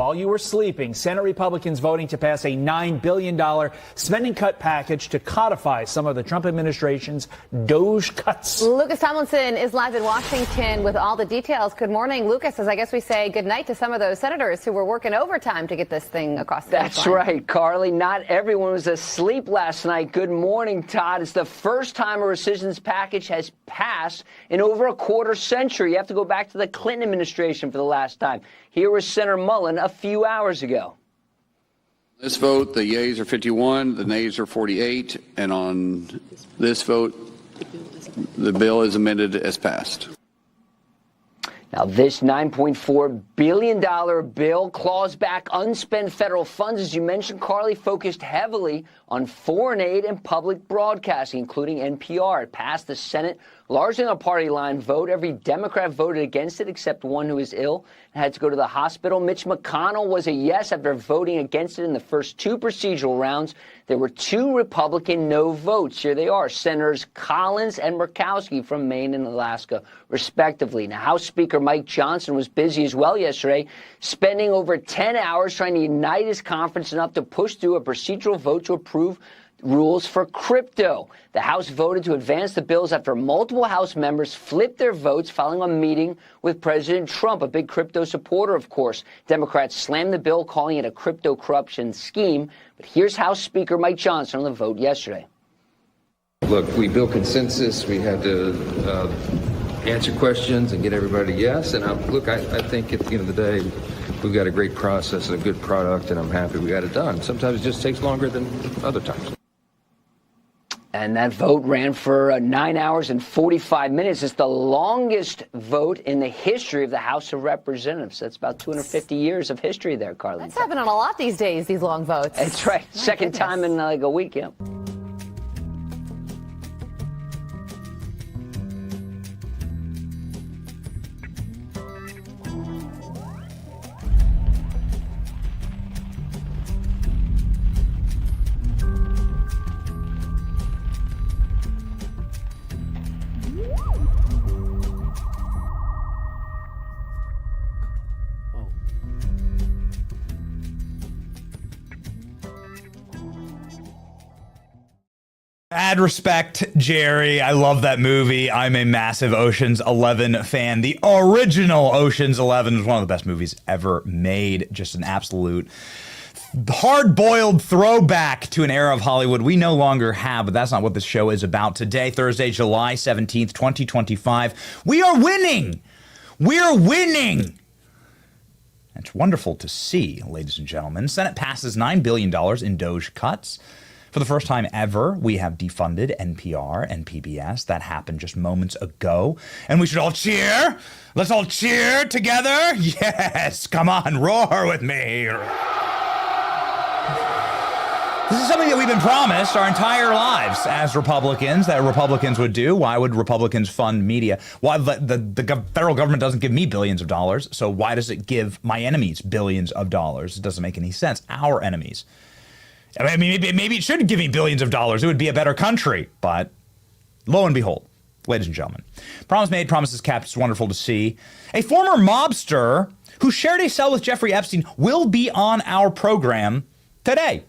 while you were sleeping, Senate Republicans voting to pass a $9 billion spending cut package to codify some of the Trump administration's DOGE cuts. Lucas Tomlinson is live in Washington with all the details. Good morning, Lucas. As I guess we say good night to some of those senators who were working overtime to get this thing across the finish line. That's right, Carly. Not everyone was asleep last night. Good morning, Todd. It's the first time a rescissions package has passed in over a quarter century. You have to go back to the Clinton administration for the last time. Here was Senator Mullen a few hours ago. This vote, the yeas are 51, the nays are 48, and on this vote, the bill is amended as passed. Now, this $9.4 billion bill claws back unspent federal funds, as you mentioned, Carly, focused heavily on foreign aid and public broadcasting, including NPR. It passed the Senate largely on a party line vote. Every Democrat voted against it except one who is ill and had to go to the hospital. Mitch McConnell was a yes after voting against it in the first two procedural rounds. There were two Republican no votes. Here they are, Senators Collins and Murkowski from Maine and Alaska, respectively. Now, House Speaker Mike Johnson was busy as well yesterday, spending over 10 hours trying to unite his conference enough to push through a procedural vote to approve rules for crypto. The House voted to advance the bills after multiple House members flipped their votes following a meeting with President Trump, a big crypto supporter, of course. Democrats slammed the bill, calling it a crypto corruption scheme. But here's House Speaker Mike Johnson on the vote yesterday. Look, we built consensus. We had to answer questions and get everybody to yes. And I think at the end of the day, we've got a great process and a good product, and I'm happy we got it done. Sometimes it just takes longer than other times. And that vote ran for 9 hours and 45 minutes. It's the longest vote in the history of the House of Representatives. That's about 250 years of history there, Carly. That's happening a lot these days, these long votes. That's right. Second time in like a week, yeah. Mad respect, Jerry. I love that movie. I'm a massive Ocean's 11 fan. The original Ocean's 11 is one of the best movies ever made. Just an absolute hard-boiled throwback to an era of Hollywood we no longer have, but that's not what this show is about today. Thursday, July 17th, 2025. We are winning! We're winning! It's wonderful to see, ladies and gentlemen. Senate passes $9 billion in DOGE cuts. For the first time ever, we have defunded NPR and PBS. That happened just moments ago. And we should all cheer. Let's all cheer together. Yes, come on, roar with me. This is something that we've been promised our entire lives as Republicans, that Republicans would do. Why would Republicans fund media? Why the federal government doesn't give me billions of dollars, so why does it give my enemies billions of dollars? It doesn't make any sense. Our enemies. I mean, maybe it should give me billions of dollars. It would be a better country. But lo and behold, ladies and gentlemen, promise made, promises kept. It's wonderful to see. A former mobster who shared a cell with Jeffrey Epstein will be on our program today,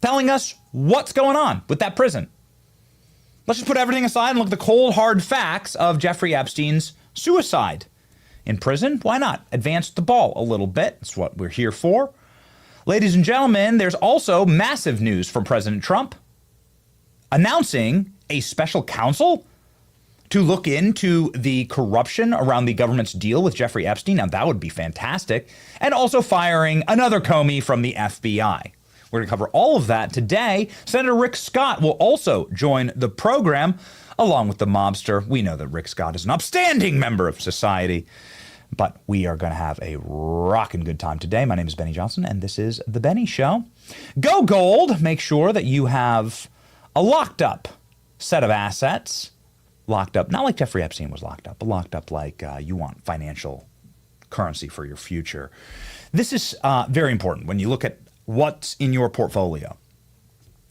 telling us what's going on with that prison. Let's just put everything aside and look at the cold, hard facts of Jeffrey Epstein's suicide. In prison, why not? Advance the ball a little bit. That's what we're here for. Ladies and gentlemen, there's also massive news from President Trump announcing a special counsel to look into the corruption around the government's deal with Jeffrey Epstein. Now, that would be fantastic. And also firing another Comey from the FBI. We're going to cover all of that today. Senator Rick Scott will also join the program, along with the mobster. We know that Rick Scott is an upstanding member of society. But we are going to have a rockin' good time today. My name is Benny Johnson, and this is The Benny Show. Go gold. Make sure that you have a locked up set of assets. Locked up, not like Jeffrey Epstein was locked up, but locked up like you want financial currency for your future. This is very important when you look at what's in your portfolio.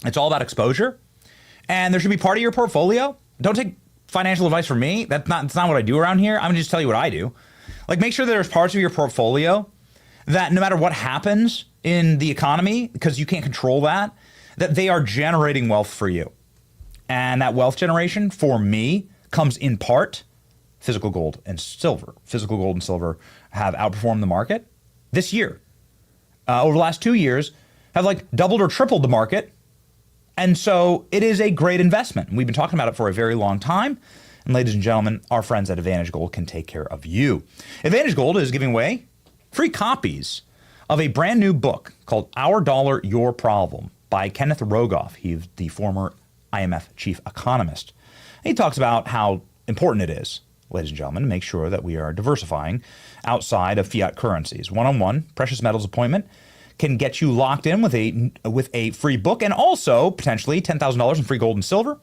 It's all about exposure, and there should be part of your portfolio. Don't take financial advice from me. That's not what I do around here. I'm going to just tell you what I do. Like, make sure that there's parts of your portfolio that no matter what happens in the economy, because you can't control that they are generating wealth for you. And that wealth generation, for me, comes in part physical gold and silver. Physical gold and silver have outperformed the market this year. Over the last 2 years, have like doubled or tripled the market. And so it is a great investment. We've been talking about it for a very long time. And ladies and gentlemen, our friends at Advantage Gold can take care of you. Advantage Gold is giving away free copies of a brand new book called Our Dollar, Your Problem by Kenneth Rogoff. He's the former IMF chief economist. And he talks about how important it is, ladies and gentlemen, to make sure that we are diversifying outside of fiat currencies. One-on-one precious metals appointment can get you locked in with a free book and also potentially $10,000 in free gold and silver.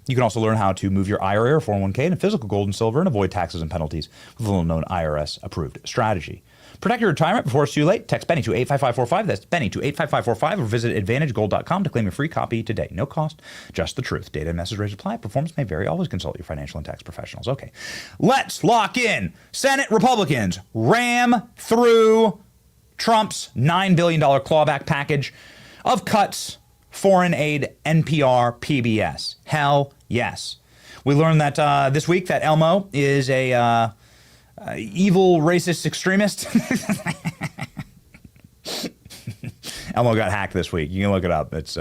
You can also learn how to move your IRA or 401k into physical gold and silver and avoid taxes and penalties with a little-known IRS-approved strategy. Protect your retirement before it's too late. Text Benny to 85545. That's Benny to 85545 or visit AdvantageGold.com to claim your free copy today. No cost, just the truth. Data and message rates apply. Performance may vary. Always consult your financial and tax professionals. Okay, let's lock in. Senate Republicans ram through Trump's $9 billion clawback package of cuts, foreign aid, NPR, PBS. Hell yes. We learned that this week that Elmo is a evil racist extremist. Elmo got hacked this week. You can look it up. It's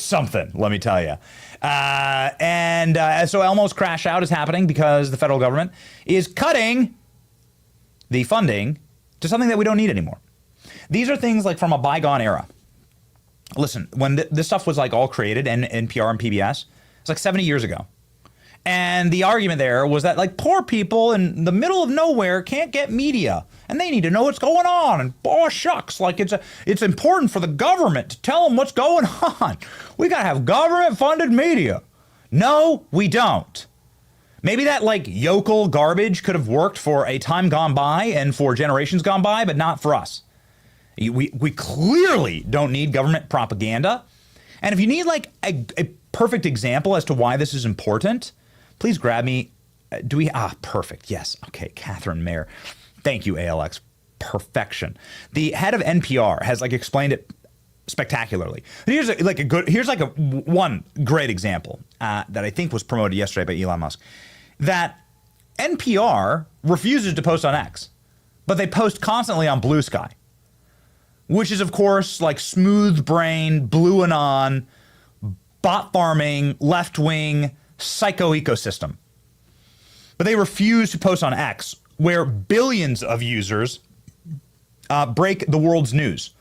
something, let me tell you. So Elmo's crash out is happening because the federal government is cutting the funding to something that we don't need anymore. These are things like from a bygone era. Listen, when this stuff was like all created, and NPR and PBS, it's like 70 years ago. And the argument there was that like poor people in the middle of nowhere can't get media and they need to know what's going on. And oh shucks, like it's important for the government to tell them what's going on. We got to have government funded media. No, we don't. Maybe that like yokel garbage could have worked for a time gone by and for generations gone by, but not for us. We clearly don't need government propaganda. And if you need like a perfect example as to why this is important, please grab me. Perfect. Yes. Okay. Catherine Mayer. Thank you, ALX. Perfection. The head of NPR has like explained it spectacularly. Here's one great example that I think was promoted yesterday by Elon Musk, that NPR refuses to post on X, but they post constantly on Blue Sky, which is of course like smooth brain, blue anon, bot farming, left wing, psycho ecosystem. But they refuse to post on X, where billions of users break the world's news.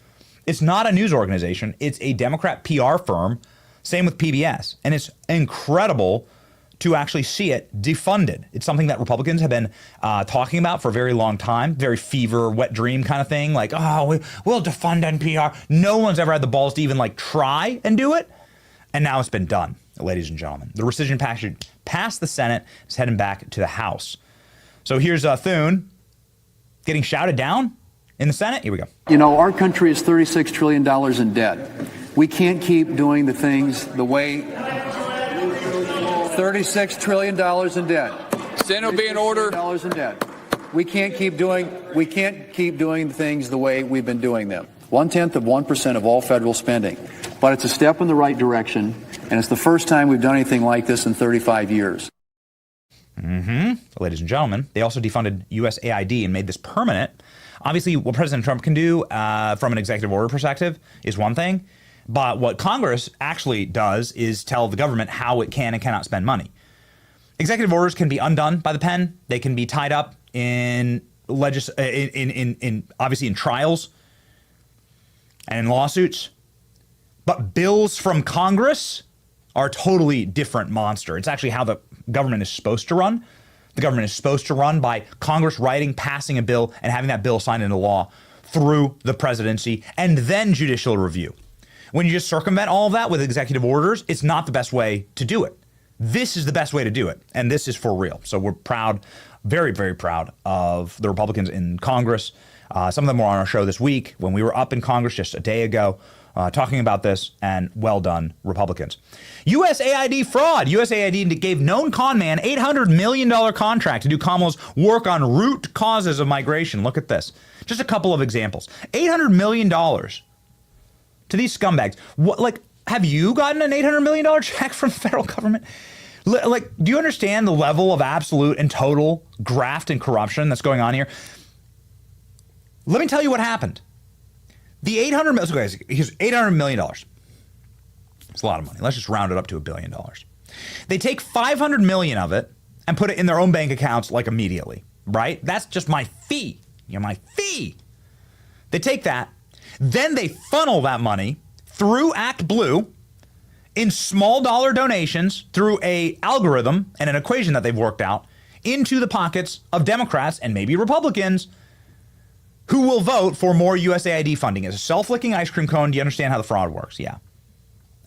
It's not a news organization. It's a Democrat PR firm. Same with PBS. And it's incredible to actually see it defunded. It's something that Republicans have been talking about for a very long time. Very fever, wet dream kind of thing. Like, we'll defund NPR. No one's ever had the balls to even like try and do it. And now it's been done, ladies and gentlemen. The rescission package passed the Senate. It's heading back to the House. So here's Thune getting shouted down in the Senate. Here we go. You know, our country is $36 trillion in debt. We can't keep doing the things the way... $36 trillion in debt. Senate will be in order. Dollars in debt. We can't keep doing things the way we've been doing them. 0.1% of all federal spending. But it's a step in the right direction, and it's the first time we've done anything like this in 35 years. Ladies and gentlemen, they also defunded USAID and made this permanent. Obviously, what President Trump can do from an executive order perspective is one thing. But what Congress actually does is tell the government how it can and cannot spend money. Executive orders can be undone by the pen. They can be tied up in obviously in trials and in lawsuits. But bills from Congress are a totally different monster. It's actually how the government is supposed to run. The government is supposed to run by Congress writing, passing a bill, and having that bill signed into law through the presidency and then judicial review. When you just circumvent all of that with executive orders, it's not the best way to do it. This is the best way to do it, and this is for real. So we're proud, very, very proud of the Republicans in Congress. Some of them were on our show this week when we were up in Congress just a day ago talking about this, and well done, Republicans. USAID fraud. USAID gave known con man $800 million contract to do Kamala's work on root causes of migration. Look at this. Just a couple of examples. $800 million to these scumbags. What, like, have you gotten an $800 million check from the federal government? Like, do you understand the level of absolute and total graft and corruption that's going on here? Let me tell you what happened. The $800 million, so guys, here's $800 million. It's a lot of money. Let's just round it up to $1 billion. They take $500 million of it and put it in their own bank accounts like immediately, right? That's just my fee. My fee. They take that, then they funnel that money through Act Blue in small dollar donations through a algorithm and an equation that they've worked out into the pockets of Democrats and maybe Republicans who will vote for more USAID funding. It's a self-licking ice cream cone. Do you understand how the fraud works? Yeah.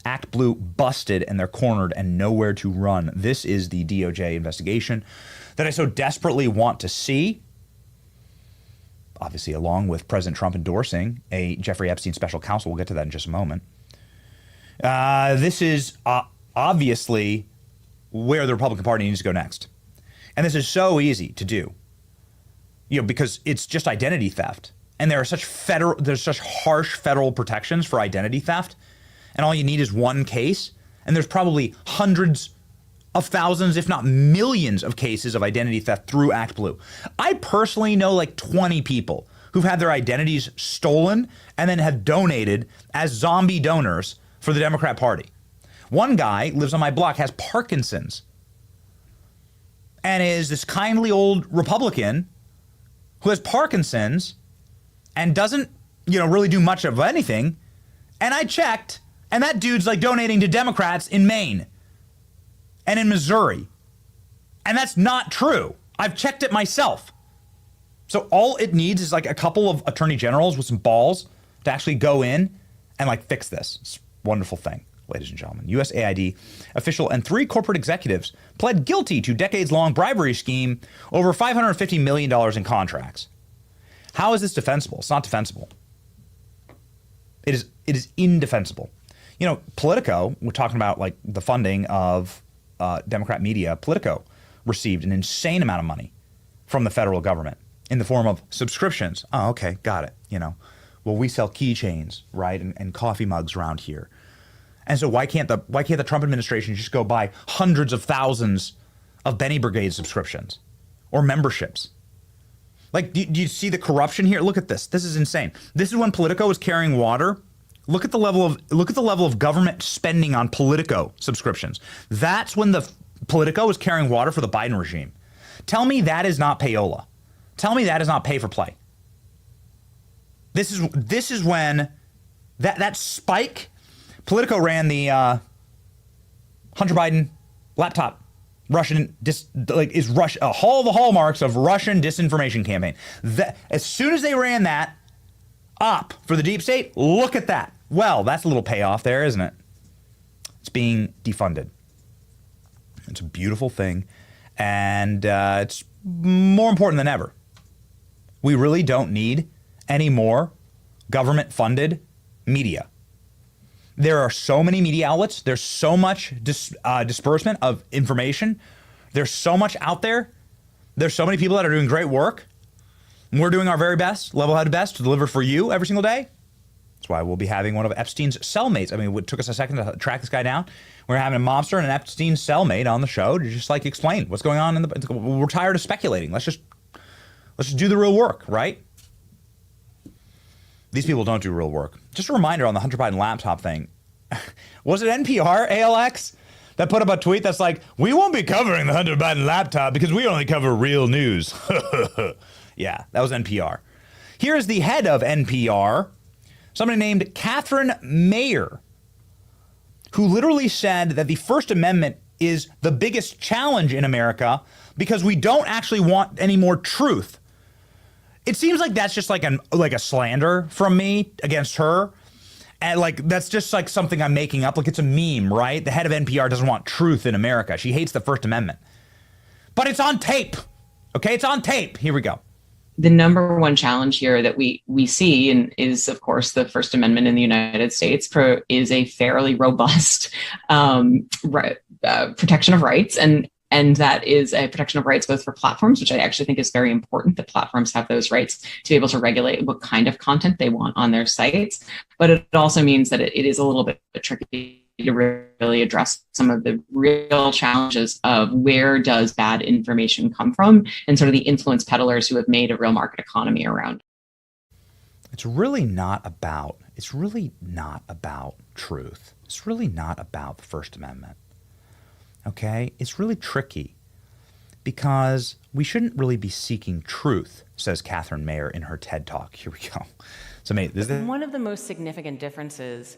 Act Blue busted and they're cornered and nowhere to run. This is the DOJ investigation that I so desperately want to see. Obviously, along with President Trump endorsing a Jeffrey Epstein special counsel. We'll get to that in just a moment. This is obviously where the Republican Party needs to go next. And this is so easy to do, because it's just identity theft. And there's such harsh federal protections for identity theft. And all you need is one case. And there's probably hundreds of thousands, if not millions of cases of identity theft through Act Blue. I personally know like 20 people who've had their identities stolen and then have donated as zombie donors for the Democrat Party. One guy lives on my block, has Parkinson's, and is this kindly old Republican who has Parkinson's and doesn't, really do much of anything. And I checked, and that dude's like donating to Democrats in Maine and in Missouri. And that's not true. I've checked it myself. So all it needs is like a couple of attorney generals with some balls to actually go in and like fix this. It's a wonderful thing, ladies and gentlemen. USAID official and 3 corporate executives pled guilty to decades-long bribery scheme over $550 million in contracts. How is this defensible? It's not defensible. It is indefensible. Politico, we're talking about like the funding of Democrat media. Politico received an insane amount of money from the federal government in the form of subscriptions. Oh, okay, got it. Well, we sell keychains, right, and coffee mugs around here. And so why can't the Trump administration just go buy hundreds of thousands of Benny Brigade subscriptions or memberships? Like, do you see the corruption here? Look at this. This is insane. This is when Politico was carrying water. Look at the level of government spending on Politico subscriptions. That's when the Politico was carrying water for the Biden regime. Tell me that is not payola. Tell me that is not pay for play. This is when that spike. Politico ran the Hunter Biden laptop Russian all the hallmarks of Russian disinformation campaign. As soon as they ran that up for the deep state, look at that. Well, that's a little payoff there, isn't it? It's being defunded. It's a beautiful thing, and it's more important than ever. We really don't need any more government-funded media. There are so many media outlets. There's so much disbursement of information. There's so much out there. There's so many people that are doing great work. And we're doing our very best, level-headed best, to deliver for you every single day. That's why we'll be having one of Epstein's cellmates. I mean, it took us a second to track this guy down. We're having a mobster and an Epstein cellmate on the show to just like explain what's going on. We're tired of speculating. Let's just do the real work, right? These people don't do real work. Just a reminder on the Hunter Biden laptop thing. Was it NPR, ALX, that put up a tweet that's like, we won't be covering the Hunter Biden laptop because we only cover real news. Yeah, that was NPR. Here is the head of NPR, somebody named Catherine Mayer, who literally said that the First Amendment is the biggest challenge in America because we don't actually want any more truth. It seems like that's just like a slander from me against her. And like, that's just like something I'm making up. Like it's a meme, right? The head of NPR doesn't want truth in America. She hates the First Amendment. But it's on tape. Okay, it's on tape. Here we go. The number one challenge here that we see and is, of course, the First Amendment in the United States is a fairly robust protection of rights. And And that is a protection of rights both for platforms, which I actually think is very important, that platforms have those rights to be able to regulate what kind of content they want on their sites. But it also means that it is a little bit tricky to really address some of the real challenges of where does bad information come from, and sort of the influence peddlers who have made a real market economy around it. It's really not about truth. It's really not about the First Amendment. Okay? It's really tricky because we shouldn't really be seeking truth, says Catherine Mayer in her TED Talk. Here we go. So one of the most significant differences,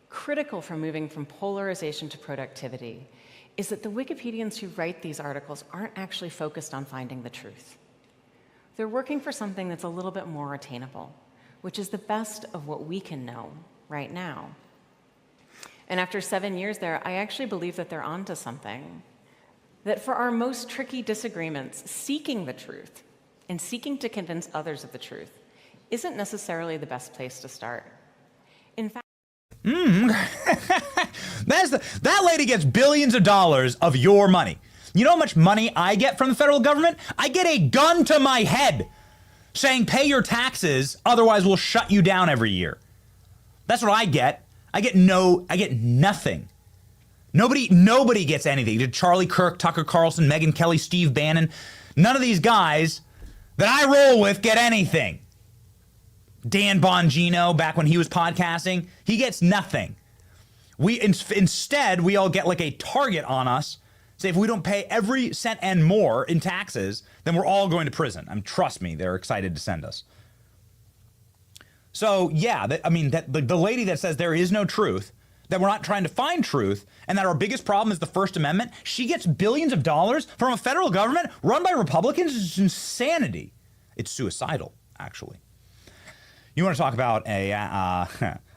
critical for moving from polarization to productivity, is that the Wikipedians who write these articles aren't actually focused on finding the truth. They're working for something that's a little bit more attainable, which is the best of what we can know right now. And after 7 years there, I actually believe that they're onto something. That for our most tricky disagreements, seeking the truth and seeking to convince others of the truth isn't necessarily the best place to start. In fact, that lady gets billions of dollars of your money. You know how much money I get from the federal government? I get a gun to my head saying pay your taxes, otherwise we'll shut you down every year. That's what I get. I get nothing. Nobody gets anything. Did Charlie Kirk, Tucker Carlson, Megyn Kelly, Steve Bannon, none of these guys that I roll with get anything. Dan Bongino, back when he was podcasting, he gets nothing. Instead, we all get like a target on us. Say if we don't pay every cent and more in taxes, then we're all going to prison. Trust me, they're excited to send us. So yeah, the lady that says there is no truth, that we're not trying to find truth, and that our biggest problem is the First Amendment, she gets billions of dollars from a federal government run by Republicans. It's insanity. It's suicidal, actually. You want to talk about a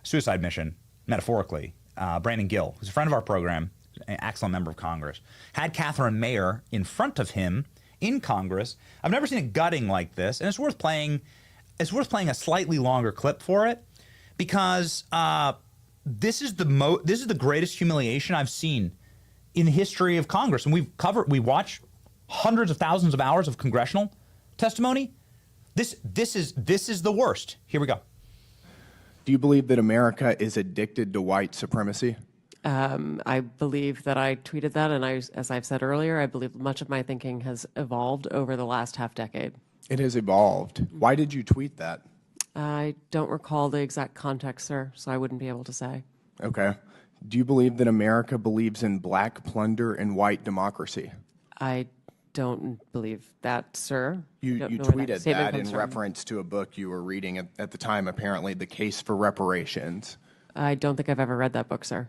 suicide mission, metaphorically. Brandon Gill, who's a friend of our program, an excellent member of Congress, had Catherine Mayer in front of him in Congress. I've never seen a gutting like this, and it's worth playing a slightly longer clip for it, because this is the greatest humiliation I've seen in the history of Congress. And we watch hundreds of thousands of hours of congressional testimony. This is the worst. Here we go. Do you believe that America is addicted to white supremacy? I believe that I tweeted that, and as I've said earlier, I believe much of my thinking has evolved over the last half decade. It has evolved. Why did you tweet that? I don't recall the exact context, sir, so I wouldn't be able to say. Okay. Do you believe that America believes in black plunder and white democracy? I don't believe that, sir. You tweeted that in reference to a book you were reading at the time, apparently, The Case for Reparations. I don't think I've ever read that book, sir.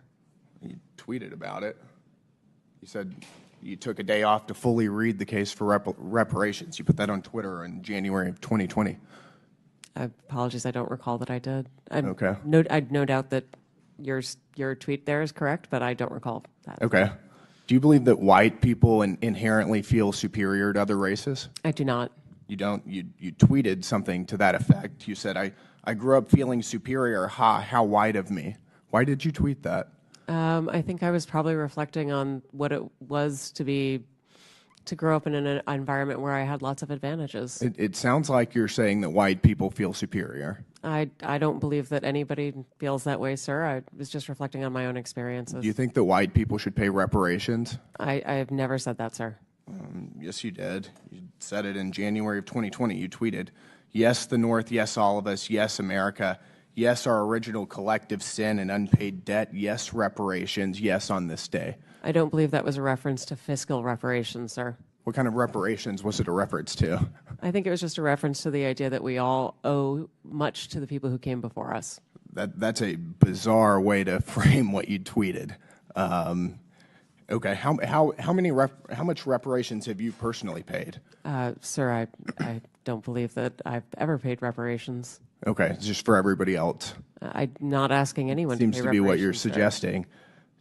You tweeted about it. You said you took a day off to fully read The Case for Reparations. You put that on Twitter in January of 2020. Apologies, I don't recall that I did. Okay. I'd no doubt that your tweet there is correct, but I don't recall that. Okay. Do you believe that white people inherently feel superior to other races? I do not. You don't? You tweeted something to that effect. You said, I grew up feeling superior. How white of me. Why did you tweet that? I think I was probably reflecting on what it was to grow up in an environment where I had lots of advantages. It sounds like you're saying that white people feel superior. I don't believe that anybody feels that way, sir. I was just reflecting on my own experiences. Do you think that white people should pay reparations? I have never said that, sir. Yes, you did. You said it in January of 2020. You tweeted, yes, the North, yes, all of us, yes, America, yes, our original collective sin and unpaid debt, yes, reparations, yes, on this day. I don't believe that was a reference to fiscal reparations, sir. What kind of reparations was it a reference to? I think it was just a reference to the idea that we all owe much to the people who came before us. That's a bizarre way to frame what you tweeted. Okay, how much reparations have you personally paid? Sir, I don't believe that I've ever paid reparations. Okay, it's just for everybody else. I'm not asking anyone Seems to pay to be what you're suggesting.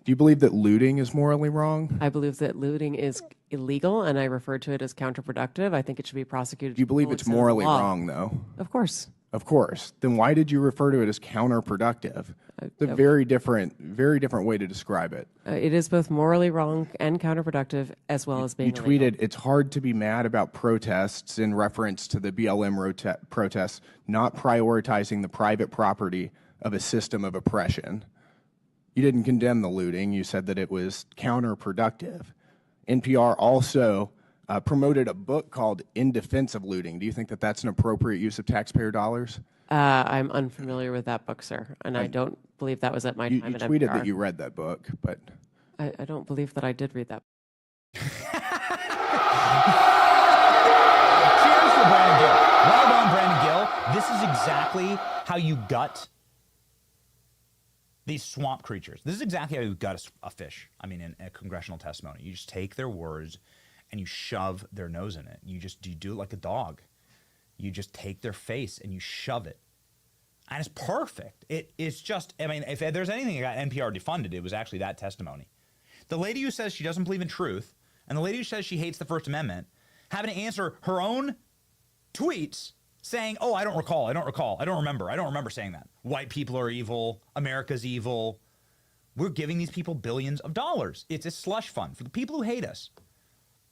Do you believe that looting is morally wrong? I believe that looting is illegal, and I refer to it as counterproductive. I think it should be prosecuted. Do you believe it's morally wrong, though? Of course. Of course. Then why did you refer to it as counterproductive? It's a very different way to describe it. It is both morally wrong and counterproductive, as well as being You illegal. tweeted, it's hard to be mad about protests in reference to the BLM protests, not prioritizing the private property of a system of oppression. You didn't condemn the looting. You said that it was counterproductive. NPR also promoted a book called In Defense of Looting. Do you think that that's an appropriate use of taxpayer dollars? I'm unfamiliar with that book, sir, and I don't believe that was at my time You at tweeted NPR. that you read that book, but I don't believe that I did read that. Cheers for Brandon Gill. Well done, Brandon Gill. This is exactly how you gut these swamp creatures. This is exactly how you gut a fish. I mean, in a congressional testimony. You just take their words and you shove their nose in it. You do it like a dog. You just take their face and you shove it. And it's perfect. It's just, I mean, if there's anything that got NPR defunded, it was actually that testimony. The lady who says she doesn't believe in truth and the lady who says she hates the First Amendment having to answer her own tweets saying, oh, I don't remember saying that. White people are evil. America's evil. We're giving these people billions of dollars. It's a slush fund for the people who hate us.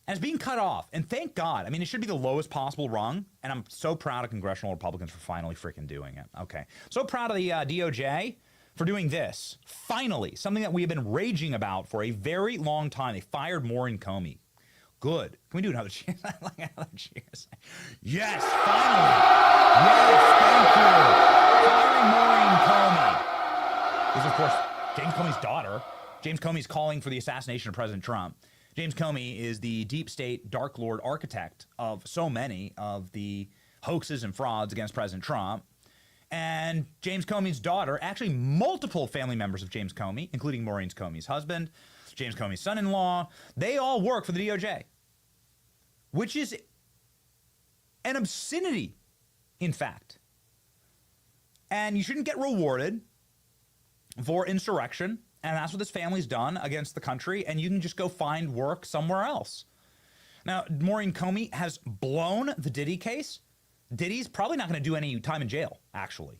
And it's being cut off. And thank God. I mean, it should be the lowest possible rung. And I'm so proud of congressional Republicans for finally freaking doing it. Okay. So proud of the DOJ for doing this. Finally, something that we have been raging about for a very long time. They fired Maureen Comey. Good. Can we do another cheers? Another cheers. Yes, finally. Yes, thank you. Firing Maureen Comey. This is, of course, James Comey's daughter. James Comey's calling for the assassination of President Trump. James Comey is the deep state dark lord architect of so many of the hoaxes and frauds against President Trump. And James Comey's daughter, actually multiple family members of James Comey, including Maureen Comey's husband, James Comey's son-in-law, they all work for the DOJ, which is an obscenity, in fact. And you shouldn't get rewarded for insurrection. And that's what this family's done against the country, and you can just go find work somewhere else. Now, Maureen Comey has blown the Diddy case. Diddy's probably not going to do any time in jail, actually.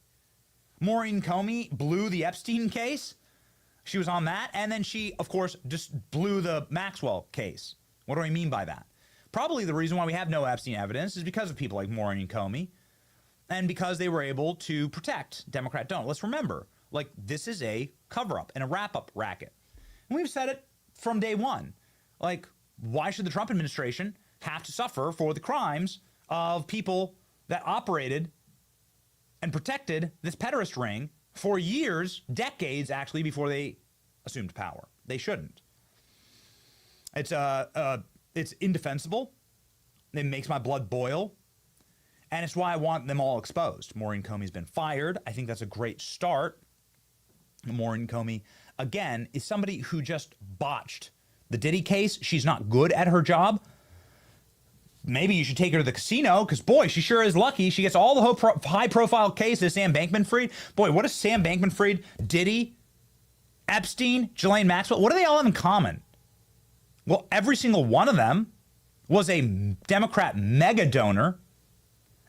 Maureen Comey blew the Epstein case. She was on that, and then she, of course, just blew the Maxwell case. What do I mean by that? Probably the reason why we have no Epstein evidence is because of people like Maureen Comey, and because they were able to protect Democrat donors. Let's remember, like, this is a cover-up and a wrap-up racket. And we've said it from day one. Like, why should the Trump administration have to suffer for the crimes of people that operated and protected this pederast ring for years, decades, actually, before they assumed power? They shouldn't. It's indefensible. It makes my blood boil. And it's why I want them all exposed. Maureen Comey's been fired. I think that's a great start. Maureen Comey, again, is somebody who just botched the Diddy case. She's not good at her job. Maybe you should take her to the casino, because, boy, she sure is lucky. She gets all the high-profile cases. Sam Bankman-Fried. Boy, what is Sam Bankman-Fried, Diddy, Epstein, Ghislaine Maxwell, what do they all have in common? Well, every single one of them was a Democrat mega donor.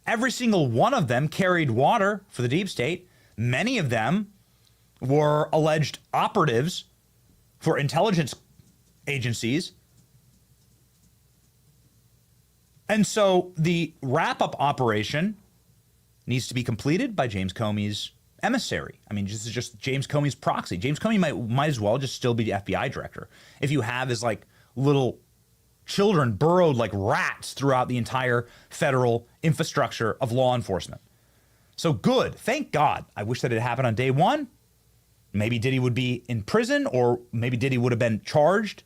Every single one of them carried water for the deep state. Many of them were alleged operatives for intelligence agencies. And so the wrap-up operation needs to be completed by James Comey's emissary. I mean, this is just James Comey's proxy. James Comey might as well just still be the FBI director. If you have his, like, little children burrowed like rats throughout the entire federal infrastructure of law enforcement. So good. Thank God. I wish that it happened on day one. Maybe Diddy would be in prison, or maybe Diddy would have been charged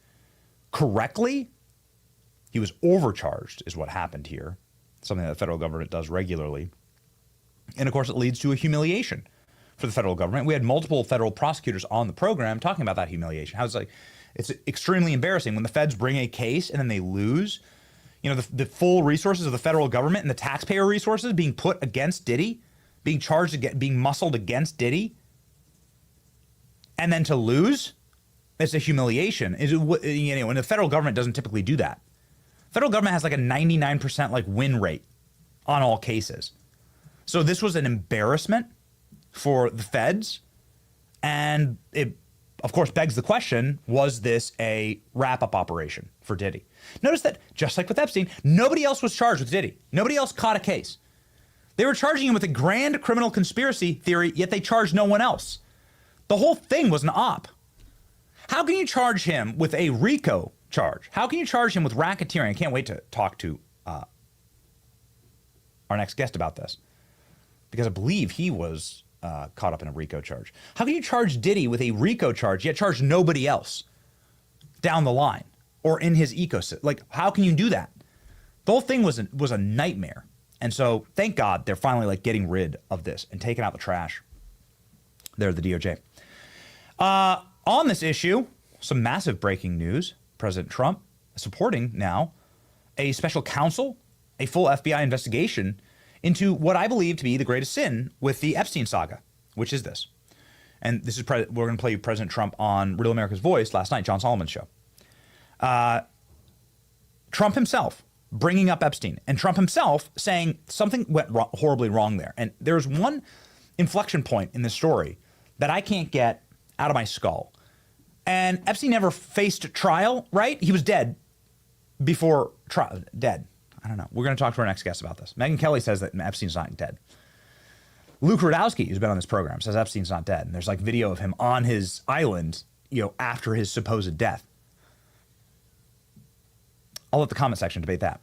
correctly. He was overcharged is what happened here, something that the federal government does regularly. And, of course, it leads to a humiliation for the federal government. We had multiple federal prosecutors on the program talking about that humiliation. How it's extremely embarrassing when the feds bring a case and then they lose. You know, the full resources of the federal government and the taxpayer resources being put against Diddy, being charged, being muscled against Diddy, and then to lose, it's a humiliation. You know, and the federal government doesn't typically do that. Federal government has like a 99% like win rate on all cases. So this was an embarrassment for the feds. And it, of course, begs the question, was this a wrap-up operation for Diddy? Notice that, just like with Epstein, nobody else was charged with Diddy. Nobody else caught a case. They were charging him with a grand criminal conspiracy theory, yet they charged no one else. The whole thing was an op. How can you charge him with a RICO charge? How can you charge him with racketeering? I can't wait to talk to our next guest about this, because I believe he was caught up in a RICO charge. How can you charge Diddy with a RICO charge, yet charge nobody else down the line or in his ecosystem? Like, how can you do that? The whole thing was a nightmare. And so, thank God, they're finally like getting rid of this and taking out the trash. They're the DOJ. On this issue, some massive breaking news. President Trump supporting now a special counsel, a full FBI investigation into what I believe to be the greatest sin with the Epstein saga, which is this. And this is we're going to play President Trump on Real America's Voice last night, John Solomon's show. Trump himself bringing up Epstein, and Trump himself saying something went horribly wrong there. And there's one inflection point in this story that I can't get out of my skull. And Epstein never faced trial, right? He was dead before trial. Dead. I don't know. We're going to talk to our next guest about this. Megyn Kelly says that Epstein's not dead. Luke Rudowski, who's been on this program, says Epstein's not dead. And there's like video of him on his island, after his supposed death. I'll let the comment section debate that.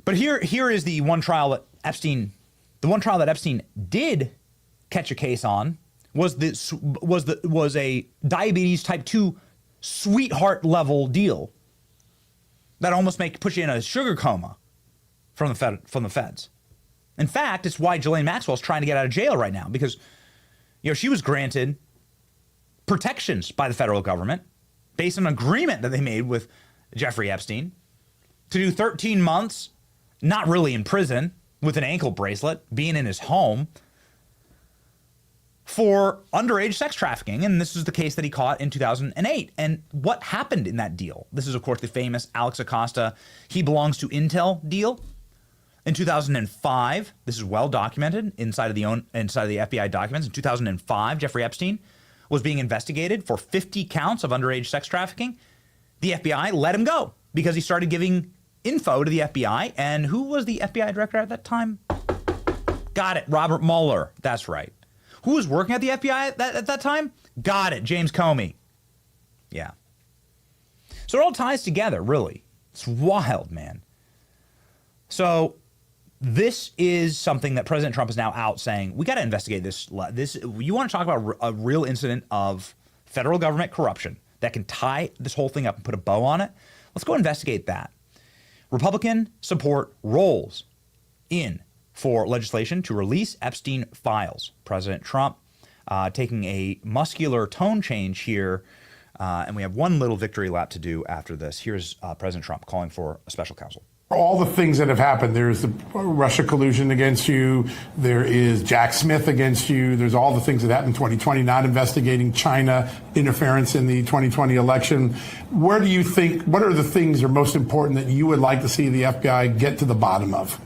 But here is the one trial that Epstein did catch a case on was a diabetes type 2 sweetheart level deal that almost push you in a sugar coma from the feds. In fact, it's why Ghislaine Maxwell's trying to get out of jail right now, because she was granted protections by the federal government based on an agreement that they made with Jeffrey Epstein to do 13 months, not really in prison, with an ankle bracelet, being in his home, for underage sex trafficking. And this is the case that he caught in 2008. And what happened in that deal? This is, of course, the famous Alex Acosta, he belongs to Intel deal. In 2005, this is well documented inside of the FBI documents. In 2005, Jeffrey Epstein was being investigated for 50 counts of underage sex trafficking. The FBI let him go because he started giving info to the FBI. And who was the FBI director at that time? Got it, Robert Mueller. That's right. Who was working at the FBI at that time? Got it, James Comey. Yeah. So it all ties together, really. It's wild, man. So this is something that President Trump is now out saying, we got to investigate this. You want to talk about a real incident of federal government corruption that can tie this whole thing up and put a bow on it? Let's go investigate that. Republican support rolls in for legislation to release Epstein files. President Trump taking a muscular tone change here, and we have one little victory lap to do after this. Here's President Trump calling for a special counsel. All the things that have happened, there's the Russia collusion against you, there is Jack Smith against you, there's all the things that happened in 2020, not investigating China interference in the 2020 election. What are the things that are most important that you would like to see the FBI get to the bottom of?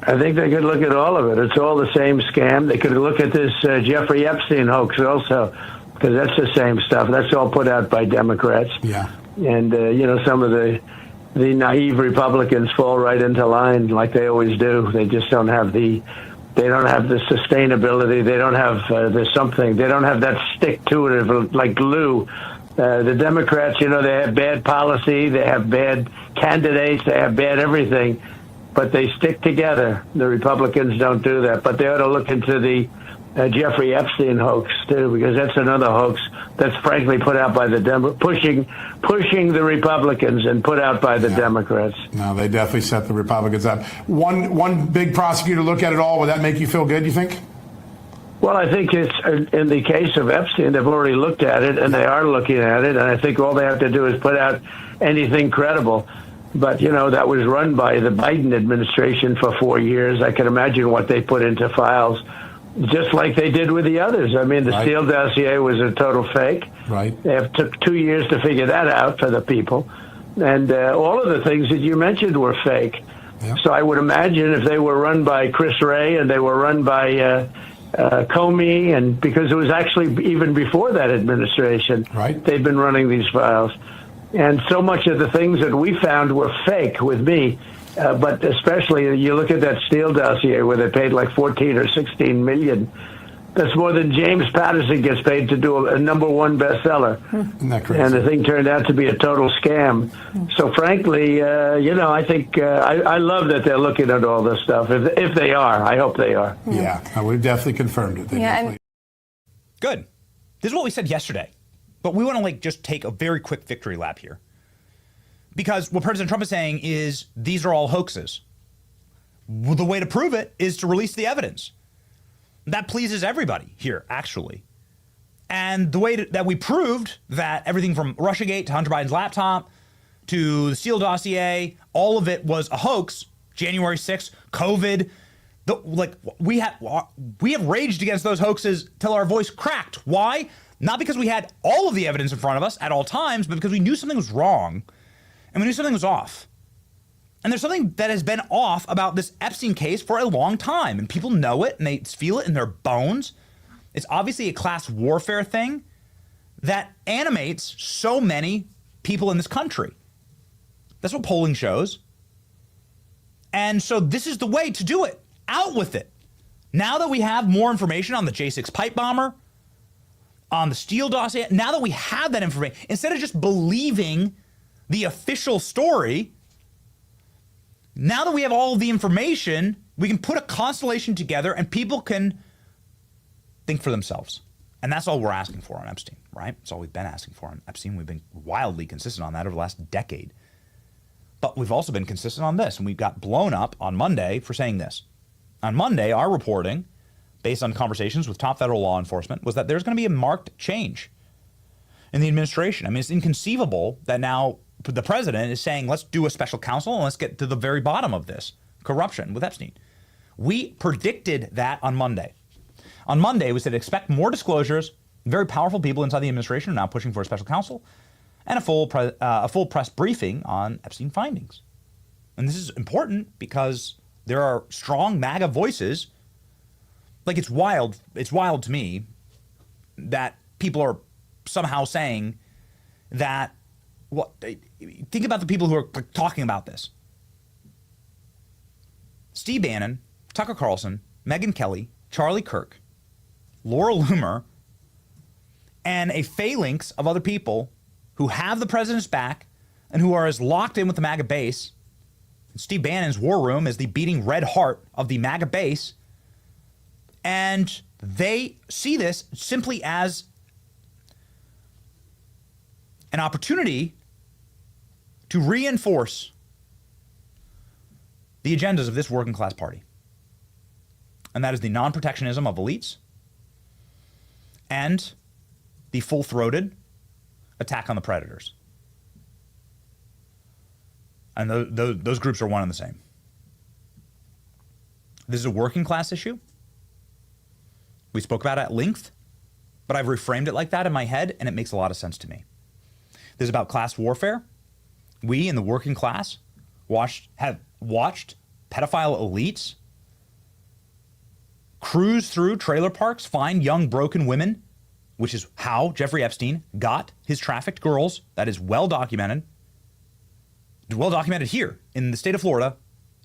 I think they could look at all of it. It's all the same scam. They could look at this Jeffrey Epstein hoax also, because that's the same stuff. That's all put out by Democrats. Yeah. And, some of the naive Republicans fall right into line like they always do. They just don't have the sustainability. They don't have they don't have that stick to it like glue. The Democrats, they have bad policy. They have bad candidates. They have bad everything. But they stick together. The Republicans don't do that. But they ought to look into the Jeffrey Epstein hoax, too, because that's another hoax that's frankly put out by the pushing the Republicans and put out by the Democrats. No, they definitely set the Republicans up. One big prosecutor look at it all. Would that make you feel good, you think? Well, I think it's in the case of Epstein, they've already looked at it, and they are looking at it. And I think all they have to do is put out anything credible. But, that was run by the Biden administration for 4 years. I can imagine what they put into files, just like they did with the others. I mean, the Steele dossier was a total fake. Right. It took 2 years to figure that out for the people. And all of the things that you mentioned were fake. Yeah. So I would imagine if they were run by Chris Wray and they were run by Comey, and because it was actually even before that administration, right, they've been running these files. And so much of the things that we found were fake with me. But especially, you look at that Steele dossier where they paid like 14 or 16 million. That's more than James Patterson gets paid to do a #1 bestseller. Isn't that crazy? And the thing turned out to be a total scam. So frankly, I think I love that they're looking at all this stuff. If they are, I hope they are. Yeah, we've definitely confirmed it. They definitely. Good. This is what we said yesterday. But we want to just take a very quick victory lap here. Because what President Trump is saying is these are all hoaxes. Well, the way to prove it is to release the evidence. That pleases everybody here, actually. And the way that we proved that everything from Russiagate to Hunter Biden's laptop to the Steele dossier, all of it was a hoax. January 6th, COVID. We have raged against those hoaxes till our voice cracked. Why? Not because we had all of the evidence in front of us at all times, but because we knew something was wrong and we knew something was off. And there's something that has been off about this Epstein case for a long time, and people know it and they feel it in their bones. It's obviously a class warfare thing that animates so many people in this country. That's what polling shows. And so this is the way to do it. Out with it. Now that we have more information on the J6 pipe bomber, on the Steele dossier, now that we have that information, instead of just believing the official story, now that we have all of the information, we can put a constellation together and people can think for themselves. And that's all we're asking for on Epstein, right? That's all we've been asking for on Epstein. We've been wildly consistent on that over the last decade. But we've also been consistent on this, and we got blown up on Monday for saying this. On Monday, our reporting, based on conversations with top federal law enforcement, was that there's going to be a marked change in the administration. I mean, it's inconceivable that now the president is saying, let's do a special counsel and let's get to the very bottom of this corruption with Epstein. We predicted that on Monday. On Monday, we said expect more disclosures. Very powerful people inside the administration are now pushing for a special counsel and a full press briefing on Epstein findings. And this is important because there are strong MAGA voices. Like, it's wild to me that people are somehow saying that, think about the people who are talking about this. Steve Bannon, Tucker Carlson, Megyn Kelly, Charlie Kirk, Laura Loomer, and a phalanx of other people who have the president's back and who are as locked in with the MAGA base. Steve Bannon's war room is the beating red heart of the MAGA base. And they see this simply as an opportunity to reinforce the agendas of this working class party. And that is the non-protectionism of elites and the full-throated attack on the predators. And those groups are one and the same. This is a working class issue. We spoke about it at length, but I've reframed it like that in my head, and it makes a lot of sense to me. This is about class warfare. We in the working class have watched pedophile elites cruise through trailer parks, find young broken women, which is how Jeffrey Epstein got his trafficked girls. That is well documented. Well documented here in the state of Florida.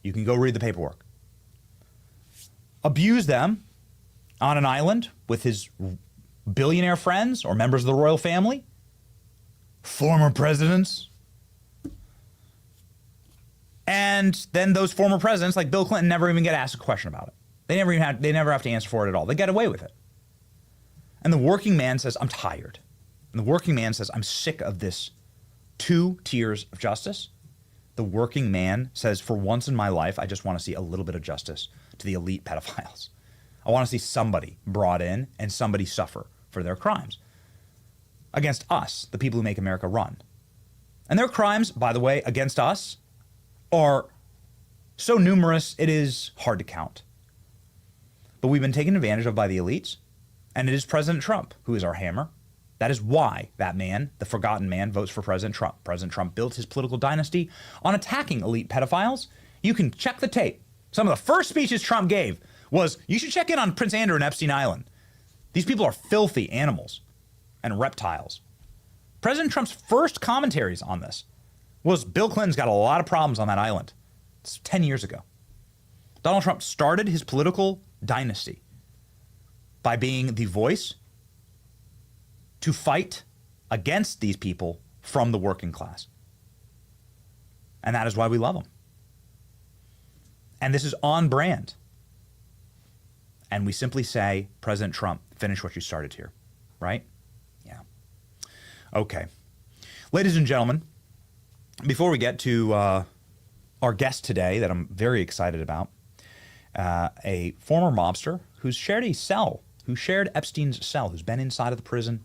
You can go read the paperwork. Abuse them on an island with his billionaire friends or members of the royal family, former presidents. And then those former presidents, like Bill Clinton, never even get asked a question about it. They never have to answer for it at all. They get away with it. And the working man says, I'm tired. And the working man says, I'm sick of this 2 tiers of justice. The working man says, for once in my life, I just want to see a little bit of justice to the elite pedophiles. I want to see somebody brought in and somebody suffer for their crimes against us, the people who make America run. And their crimes, by the way, against us are so numerous, it is hard to count. But we've been taken advantage of by the elites, and it is President Trump who is our hammer. That is why that man, the forgotten man, votes for President Trump. President Trump built his political dynasty on attacking elite pedophiles, You can check the tape. Some of the first speeches Trump gave was, you should check in on Prince Andrew and Epstein Island. These people are filthy animals and reptiles. President Trump's first commentaries on this was Bill Clinton's got a lot of problems on that island. It's 10 years ago. Donald Trump started his political dynasty by being the voice to fight against these people from the working class. And that is why we love him. And this is on brand. And we simply say, President Trump, finish what you started here, right? Yeah. Okay. Ladies and gentlemen, before we get to our guest today that I'm very excited about, a former mobster who's shared a cell, who shared Epstein's cell, who's been inside of the prison,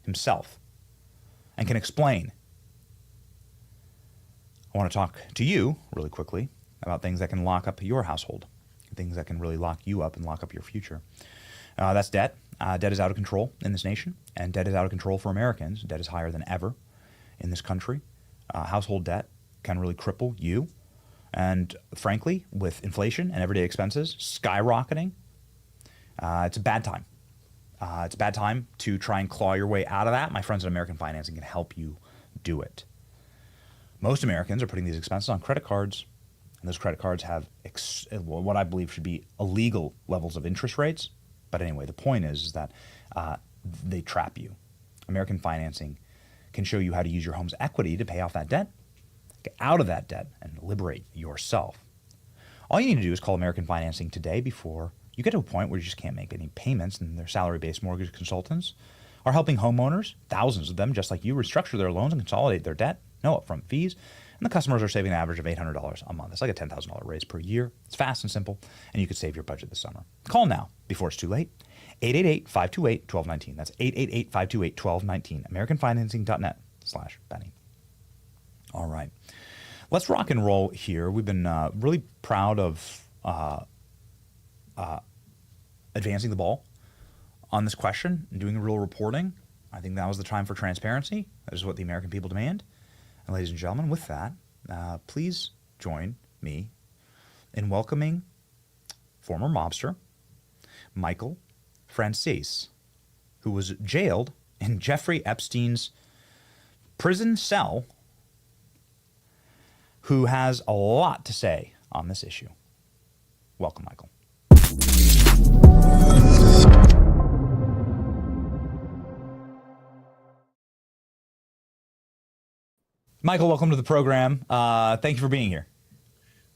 himself, and can explain. I want to talk to you really quickly about things that can lock up your household, things that can really lock you up and lock up your future. That's debt. Debt is out of control in this nation, and debt is out of control for Americans. Debt is higher than ever in this country. Household debt can really cripple you. And frankly, with inflation and everyday expenses skyrocketing, it's a bad time. It's a bad time to try and claw your way out of that. My friends at American Financing can help you do it. Most Americans are putting these expenses on credit cards, and those credit cards have what I believe should be illegal levels of interest rates. But anyway, the point is that they trap you. American Financing can show you how to use your home's equity to pay off that debt, get out of that debt, and liberate yourself. All you need to do is call American Financing today before you get to a point where you just can't make any payments, and their salary-based mortgage consultants are helping homeowners, thousands of them just like you, restructure their loans and consolidate their debt, no upfront fees, and the customers are saving an average of $800 a month. It's like a $10,000 raise per year. It's fast and simple, and you could save your budget this summer. Call now before it's too late. 888-528-1219. That's 888-528-1219. AmericanFinancing.net/Benny. All right. Let's rock and roll here. We've been really proud of advancing the ball on this question and doing real reporting. I think that was the time for transparency. That is what the American people demand. And ladies and gentlemen, with that, please join me in welcoming former mobster Michael Francis, who was jailed in Jeffrey Epstein's prison cell, who has a lot to say on this issue. Welcome, Michael. Michael, welcome to the program. Thank you for being here.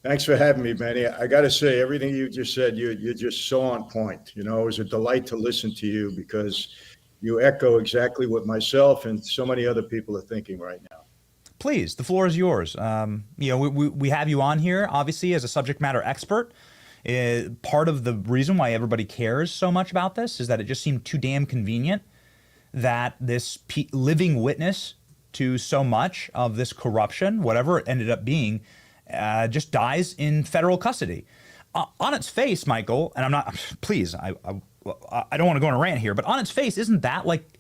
Thanks for having me, Benny. I got to say, everything you just said, you're just so on point. You know, it was a delight to listen to you because you echo exactly what myself and so many other people are thinking right now. Please, the floor is yours. We have you on here, obviously, as a subject matter expert. Part of the reason why everybody cares so much about this is that it just seemed too damn convenient that this living witness to so much of this corruption, whatever it ended up being, just dies in federal custody. On its face, Michael, and I'm not, please, I don't want to go on a rant here, but on its face, isn't that like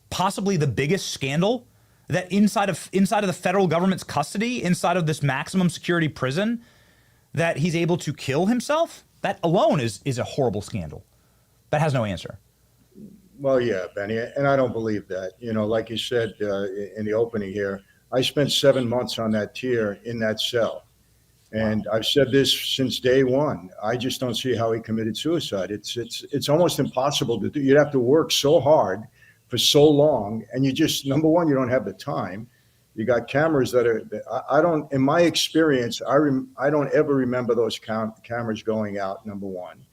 possibly the biggest scandal that inside of the federal government's custody, inside of this maximum security prison, that he's able to kill himself? That alone is a horrible scandal. That has no answer. Well, yeah, Benny, and I don't believe that. You know, like you said in the opening here, I spent 7 months on that tier in that cell. And I've said this since day one. I just don't see how he committed suicide. It's almost impossible to do. You'd have to work so hard for so long. And you just, number one, you don't have the time. You got cameras that are, I don't, in my experience, I don't ever remember those cameras going out, number one.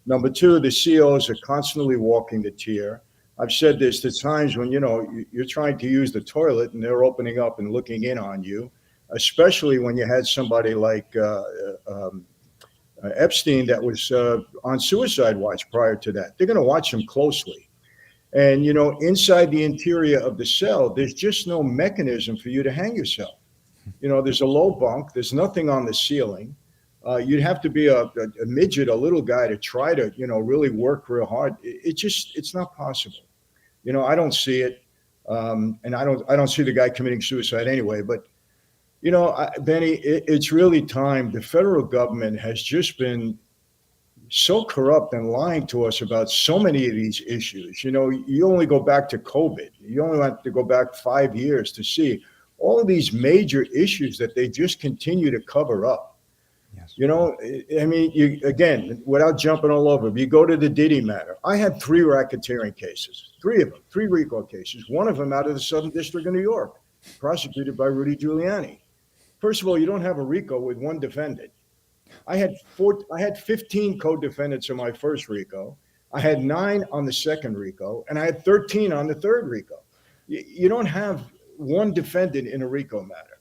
Number two, the COs are constantly walking the tier. I've said this, the times when, you know, you're trying to use the toilet and they're opening up and looking in on you, especially when you had somebody like Epstein that was on suicide watch prior to that. They're going to watch him closely. And, you know, inside the interior of the cell, there's just no mechanism for you to hang yourself. You know, there's a low bunk. There's nothing on the ceiling. You'd have to be a midget, a little guy to try to, you know, really work real hard. It's not possible. You know, I don't see it. And I don't see the guy committing suicide anyway. But Benny, it's really time. The federal government has just been so corrupt and lying to us about so many of these issues. You only go back to COVID. You only have to go back 5 years to see all of these major issues that they just continue to cover up. Yes. Again, without jumping all over, if you go to the Diddy matter, I had 3 racketeering cases, 3 of them, 3 RICO cases, one of them out of the Southern District of New York, prosecuted by Rudy Giuliani. First of all, you don't have a RICO with one defendant. I had 15 co-defendants in my first RICO. I had 9 on the second RICO, and I had 13 on the third RICO. You don't have one defendant in a RICO matter.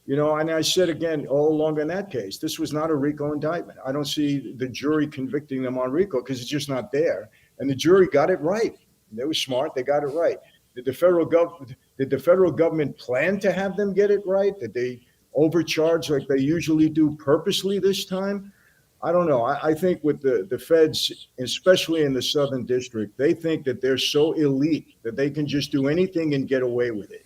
And I said again all along in that case, this was not a RICO indictment. I don't see the jury convicting them on RICO because it's just not there. And the jury got it right. They were smart. They got it right. Did the federal government plan to have them get it right? Did they overcharge like they usually do purposely this time? I don't know. I think with the feds, especially in the Southern District, they think that they're so elite that they can just do anything and get away with it.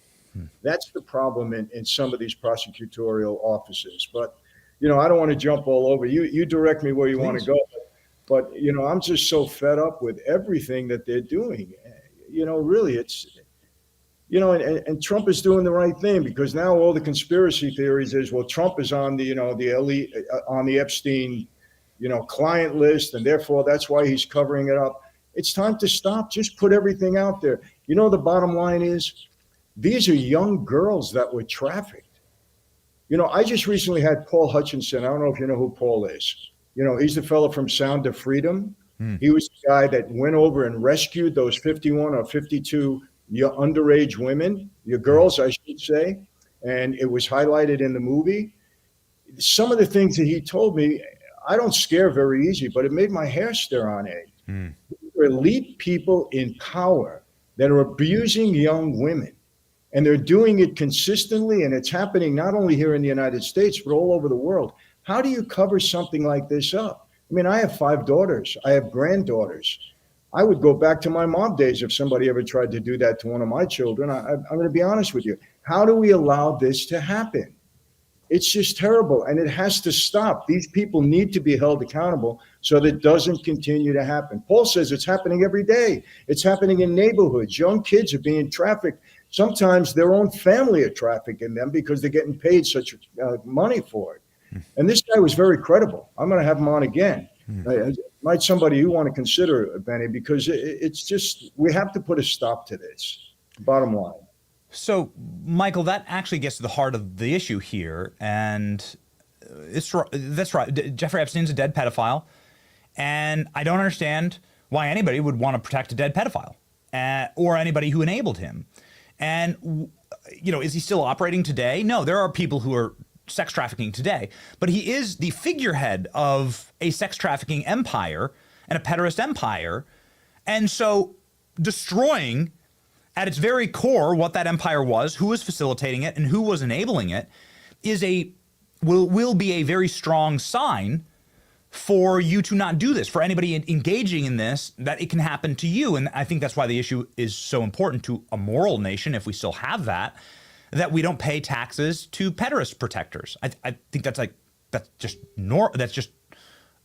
That's the problem in some of these prosecutorial offices. But, I don't want to jump all over. You direct me where you want to go. But, I'm just so fed up with everything that they're doing. Really, it's, and Trump is doing the right thing because now all the conspiracy theories is, well, Trump is on the elite, on the Epstein, client list, and therefore that's why he's covering it up. It's time to stop. Just put everything out there. The bottom line is, these are young girls that were trafficked. I just recently had Paul Hutchinson. I don't know if you know who Paul is. He's the fellow from Sound of Freedom. He was the guy that went over and rescued those 51 or 52 underage women, your girls, I should say. And it was highlighted in the movie. Some of the things that he told me, I don't scare very easy, but it made my hair stir on end. There are elite people in power that are abusing young women. And they're doing it consistently, and it's happening not only here in the United States, but all over the world. How do you cover something like this up? I have 5 daughters. I have granddaughters. I would go back to my mom days if somebody ever tried to do that to one of my children. I'm going to be honest with you. How do we allow this to happen? It's just terrible, and it has to stop. These people need to be held accountable so that it doesn't continue to happen. Paul says it's happening every day. It's happening in neighborhoods. Young kids are being trafficked. Sometimes their own family are trafficking them because they're getting paid such money for it. And this guy was very credible. I'm going to have him on again. Might somebody you want to consider, Benny, because it's just, we have to put a stop to this. Bottom line. So, Michael, that actually gets to the heart of the issue here. And that's right. Jeffrey Epstein's a dead pedophile. And I don't understand why anybody would want to protect a dead pedophile or anybody who enabled him. And, is he still operating today? No, there are people who are sex trafficking today, but he is the figurehead of a sex trafficking empire and a pederast empire. And so destroying at its very core what that empire was, who was facilitating it, and who was enabling it will be a very strong sign for you to not do this, for anybody engaging in this, that it can happen to you. And I think that's why the issue is so important to a moral nation, if we still have that we don't pay taxes to pederast protectors. I think that's just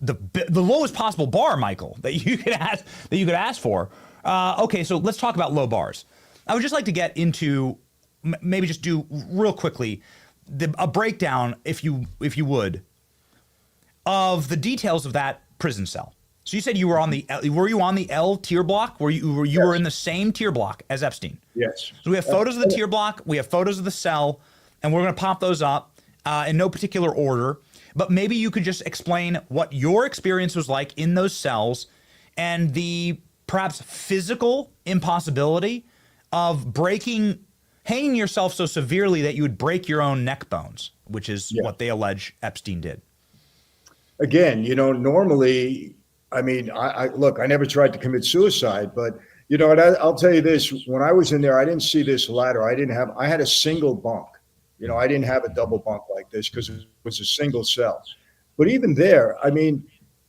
the lowest possible bar, Michael, that you could ask for. Okay, so let's talk about low bars. I would just like to get into, maybe just do real quickly a breakdown, if you would, of the details of that prison cell. So you said you were on were you on the L tier block? You were in the same tier block as Epstein? Yes. So we have photos of the tier block, we have photos of the cell, and we're going to pop those up in no particular order. But maybe you could just explain what your experience was like in those cells and the perhaps physical impossibility of hanging yourself so severely that you would break your own neck bones, which is what they allege Epstein did. Again, normally, I look, I never tried to commit suicide, but I'll tell you this, when I was in there, I didn't see this ladder. I had a single bunk. I didn't have a double bunk like this because it was a single cell. But even there,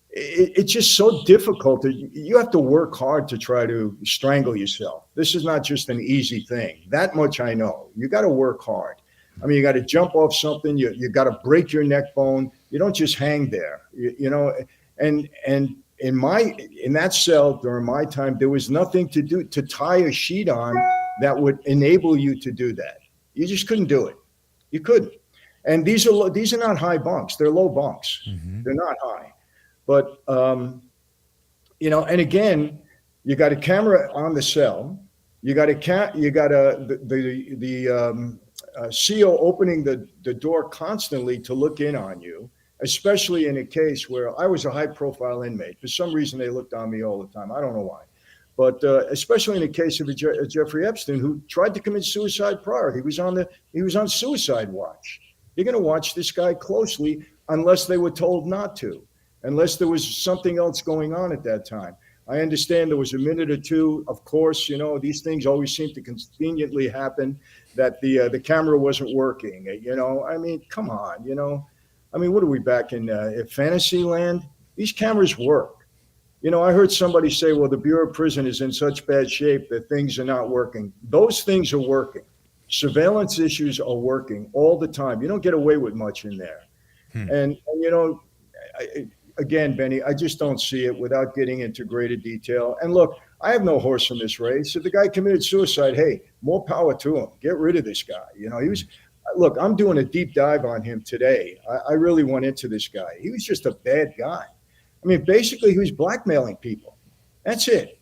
it's just so difficult. You have to work hard to try to strangle yourself. This is not just an easy thing. That much I know. You got to work hard. I mean, you got to jump off something. You got to break your neck bone. You don't just hang there, you know. And in that cell during my time, there was nothing to do to tie a sheet on that would enable you to do that. You just couldn't do it. You couldn't. And these are not high bunks. They're low bunks. They're not high. But you know, and again, you got a camera on the cell. You got the CO opening the door constantly to look in on you, especially in a case where I was a high-profile inmate. For some reason, they looked on me all the time. I don't know why. But especially in the case of Jeffrey Epstein, who tried to commit suicide prior. He was on suicide watch. You're going to watch this guy closely unless they were told not to, unless there was something else going on at that time. I understand there was a minute or two. Of course, you know, these things always seem to conveniently happen, that the camera wasn't working. You know, I mean, come on, you know. I mean, what are we back in fantasy land? These cameras work. You know, I heard somebody say, well, the Bureau of Prison is in such bad shape that things are not working. Those things are working. Surveillance issues are working all the time. You don't get away with much in there. And you know, again, Benny, I just don't see it without getting into greater detail. And look, I have no horse in this race. If the guy committed suicide, hey, more power to him. Get rid of this guy. You know, look, I'm doing a deep dive on him today. I really went into this guy. He was just a bad guy. I mean, basically, he was blackmailing people. That's it.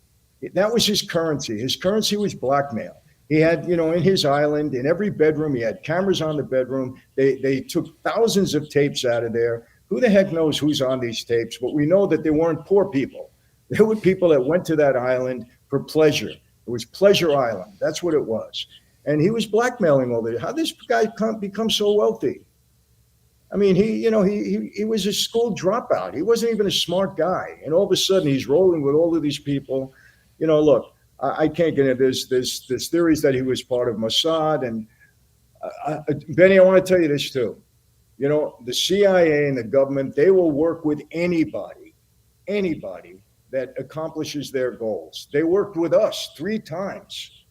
That was his currency. His currency was blackmail. He had, you know, in his island, in every bedroom, he had cameras on the bedroom. They took thousands of tapes out of there. Who the heck knows who's on these tapes? But we know that they weren't poor people. There were people that went to that island for pleasure. It was Pleasure Island. That's what it was. And he was blackmailing all this. How did this guy become so wealthy? I mean, he was a school dropout. He wasn't even a smart guy. And all of a sudden, he's rolling with all of these people. You know, look, I can't get into this. There's theories that he was part of Mossad. And Benny, I want to tell you this too. You know, the CIA and the government, they will work with anybody that accomplishes their goals. They worked with us 3 times.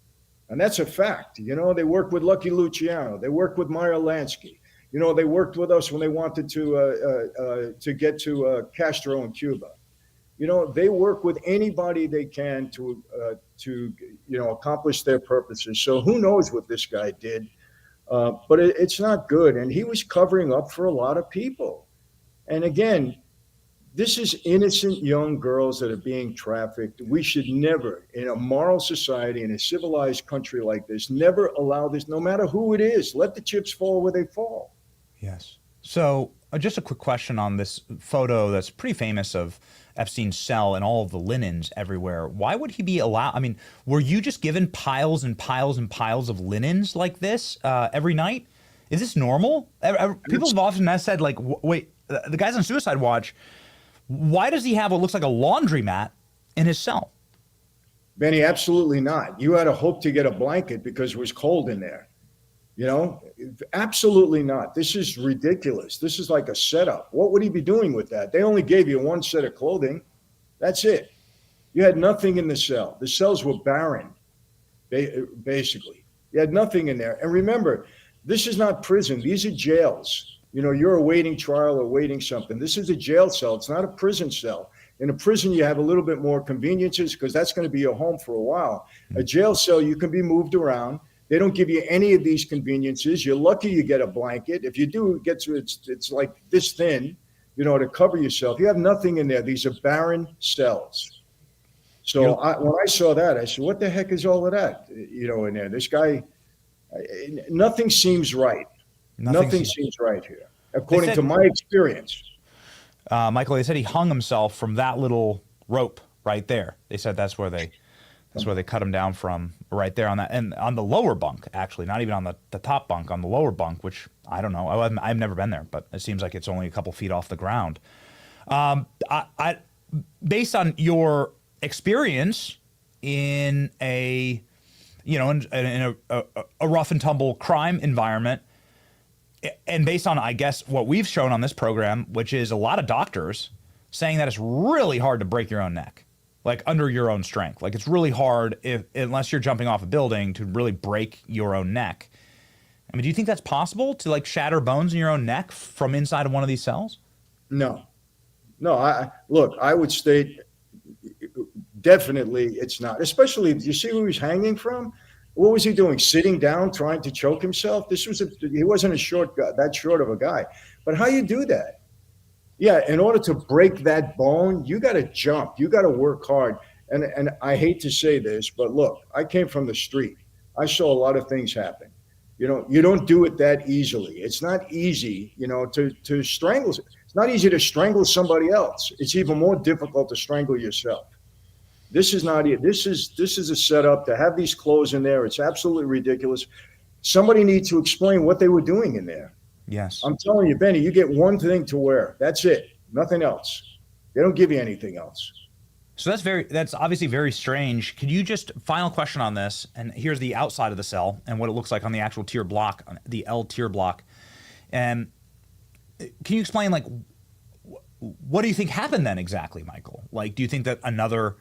And that's a fact. You know, they worked with Lucky Luciano. They worked with Meyer Lansky. You know, they worked with us when they wanted to get to Castro in Cuba. You know, they work with anybody they can to accomplish their purposes. So who knows what this guy did? But it's not good. And he was covering up for a lot of people. And again, this is innocent young girls that are being trafficked. We should never, in a moral society, in a civilized country like this, never allow this, no matter who it is. Let the chips fall where they fall. Yes. So just a quick question on this photo that's pretty famous of Epstein's cell and all of the linens everywhere. Why would he be allowed? I mean, were you just given piles and piles and piles of linens like this every night? Is this normal? People have often said, like, wait, the guy's on suicide watch. Why does he have what looks like a laundromat in his cell? Benny, absolutely not. You had to hope to get a blanket because it was cold in there. You know, absolutely not. This is ridiculous. This is like a setup. What would he be doing with that? They only gave you 1 set of clothing. That's it. You had nothing in the cell. The cells were barren, basically. You had nothing in there. And remember, this is not prison. These are jails. You know, you're awaiting trial or awaiting something. This is a jail cell. It's not a prison cell. In a prison, you have a little bit more conveniences because that's going to be your home for a while. A jail cell, you can be moved around. They don't give you any of these conveniences. You're lucky you get a blanket. If you do, it gets it's like this thin, you know, to cover yourself. You have nothing in there. These are barren cells. So when I saw that, I said, what the heck is all of that, you know, in there? This guy, nothing seems right. Nothing seems right here, according to my experience. Michael, they said he hung himself from that little rope right there. They said that's where they cut him down from, right there on that, and on the lower bunk, actually, not even on the top bunk, on the lower bunk, which I don't know. I've never been there, but it seems like it's only a couple feet off the ground. Based on your experience in a rough and tumble crime environment, and based on, I guess, what we've shown on this program, which is a lot of doctors saying that it's really hard to break your own neck, like under your own strength. Like it's really hard unless you're jumping off a building to really break your own neck. I mean, do you think that's possible to like shatter bones in your own neck from inside of one of these cells? No, look, I would state definitely it's not. Especially, do you see who he's hanging from? What was he doing? Sitting down, trying to choke himself? He wasn't a short guy, that short of a guy. But how you do that? Yeah, in order to break that bone, you got to jump. You got to work hard. And I hate to say this, but look, I came from the street. I saw a lot of things happen. You don't do it that easily. It's not easy, to strangle. It's not easy to strangle somebody else. It's even more difficult to strangle yourself. This is not it. This is a setup to have these clothes in there. It's absolutely ridiculous. Somebody needs to explain what they were doing in there. Yes. I'm telling you, Benny, you get one thing to wear. That's it. Nothing else. They don't give you anything else. So that's obviously very strange. Could you just, final question on this, and here's the outside of the cell and what it looks like on the actual tier block, the L tier block. And can you explain, like, what do you think happened then exactly, Michael? Like, do you think that another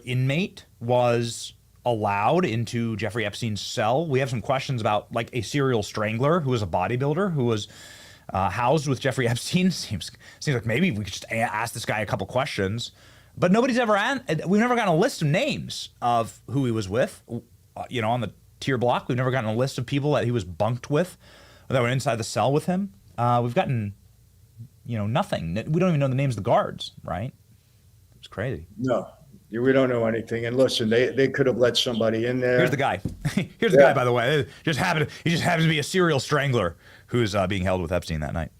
inmate was allowed into Jeffrey Epstein's cell? We have some questions about, like, a serial strangler who was a bodybuilder who was housed with Jeffrey Epstein. Seems like maybe we could just ask this guy a couple questions, but we've never gotten a list of names of who he was with. On the tier block, we've never gotten a list of people that he was bunked with, that were inside the cell with him. We've gotten, nothing. We don't even know the names of the guards, right? It's crazy. No, we don't know anything. And listen, they could have let somebody in there. Here's the guy. Here's the guy, by the way. He just happens to be a serial strangler who's being held with Epstein that night.